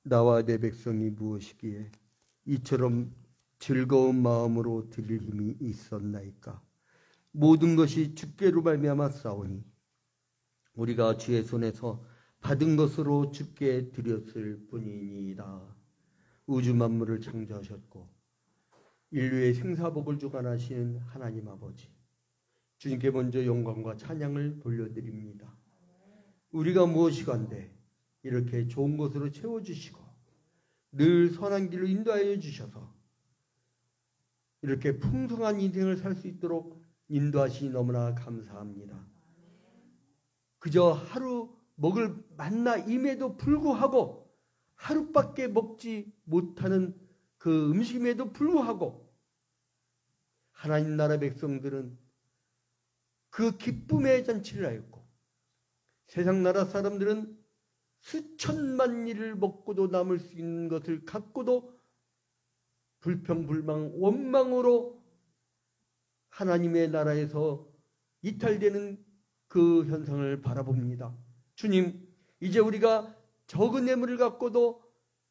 나와 내 백성이 무엇이기에 이처럼 즐거운 마음으로 드릴 힘이 있었나이까. 모든 것이 주께로 말미암아 싸우니 우리가 주의 손에서 받은 것으로 주께 드렸을 뿐이니이다. 우주 만물을 창조하셨고 인류의 생사복을 주관하시는 하나님 아버지, 주님께 먼저 영광과 찬양을 돌려드립니다. 우리가 무엇이간데 이렇게 좋은 것으로 채워주시고 늘 선한 길로 인도하여 주셔서 이렇게 풍성한 인생을 살 수 있도록 인도하시니 너무나 감사합니다. 그저 하루 먹을 만나임에도 불구하고 하루밖에 먹지 못하는 그 음식임에도 불구하고 하나님 나라 백성들은 그 기쁨의 잔치를 하였고 세상 나라 사람들은 수천만 일을 먹고도 남을 수 있는 것을 갖고도 불평불만 원망으로 하나님의 나라에서 이탈되는 그 현상을 바라봅니다. 주님, 이제 우리가 적은 예물을 갖고도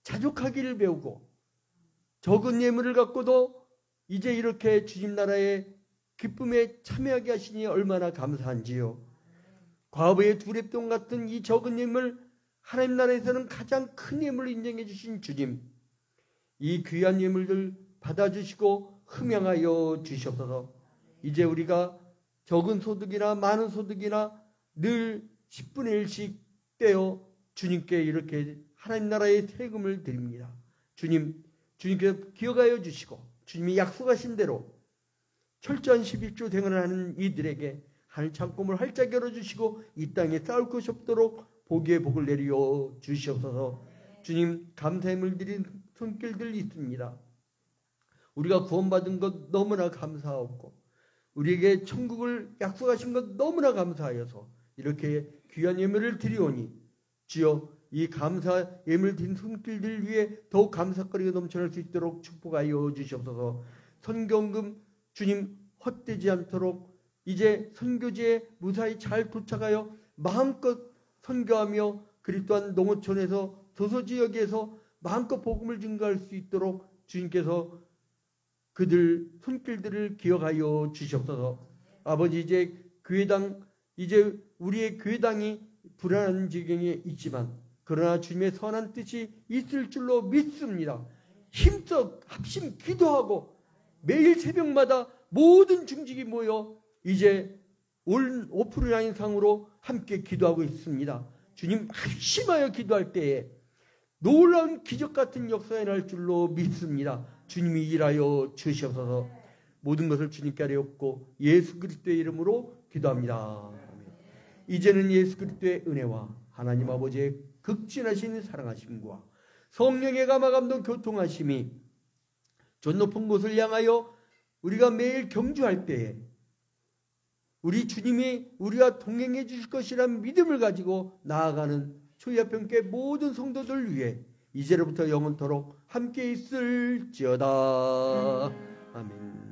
자족하기를 배우고 적은 예물을 갖고도 이제 이렇게 주님 나라의 기쁨에 참여하게 하시니 얼마나 감사한지요. 과부의 두랩돈 같은 이 적은 예물, 하나님 나라에서는 가장 큰 예물을 인정해 주신 주님, 이 귀한 예물들 받아주시고 흠양하여 주셔서 이제 우리가 적은 소득이나 많은 소득이나 늘 10분의 1씩 떼어 주님께 이렇게 하나님 나라의 세금을 드립니다. 주님, 주님께서 기억하여 주시고 주님이 약속하신 대로 철저한 11조 생활을 하는 이들에게 하늘 창고문을 활짝 열어주시고 이 땅에 쌓을 것이 없도록 복의 복을 내려 주시옵소서. 주님, 감사의 물 드린 손길들 있습니다. 우리가 구원받은 것 너무나 감사하고 우리에게 천국을 약속하신 것 너무나 감사하여서 이렇게 귀한 예물을 드리오니 주여 이 감사 예물 드린 손길들 위에 더욱 감사거리가 넘쳐날 수 있도록 축복하여 주시옵소서. 선경금 주님 헛되지 않도록 이제 선교지에 무사히 잘 도착하여 마음껏 선교하며 그리고 또한 농어촌에서 도서지역에서 마음껏 복음을 증거할 수 있도록 주님께서 그들 손길들을 기억하여 주시옵소서. 아버지, 이제 교회당, 이제 우리의 교회당이 불안한 지경에 있지만 그러나 주님의 선한 뜻이 있을 줄로 믿습니다. 힘써 합심 기도하고 매일 새벽마다 모든 중직이 모여 이제 올 오프라인 상으로 함께 기도하고 있습니다. 주님, 합심하여 기도할 때에 놀라운 기적 같은 역사가 날 줄로 믿습니다. 주님이 일하여 주시옵소서. 모든 것을 주님께 아뢰옵고 예수 그리스도의 이름으로 기도합니다. 아멘. 이제는 예수 그리스도의 은혜와 하나님 아버지의 극진하신 사랑하심과 성령의 감화감동 교통하심이 전 높은 곳을 향하여 우리가 매일 경주할 때에 우리 주님이 우리와 동행해 주실 것이라는 믿음을 가지고 나아가는 초이아평교회 모든 성도들 위해 이제로부터 영원토록 함께 있을지어다. 아멘.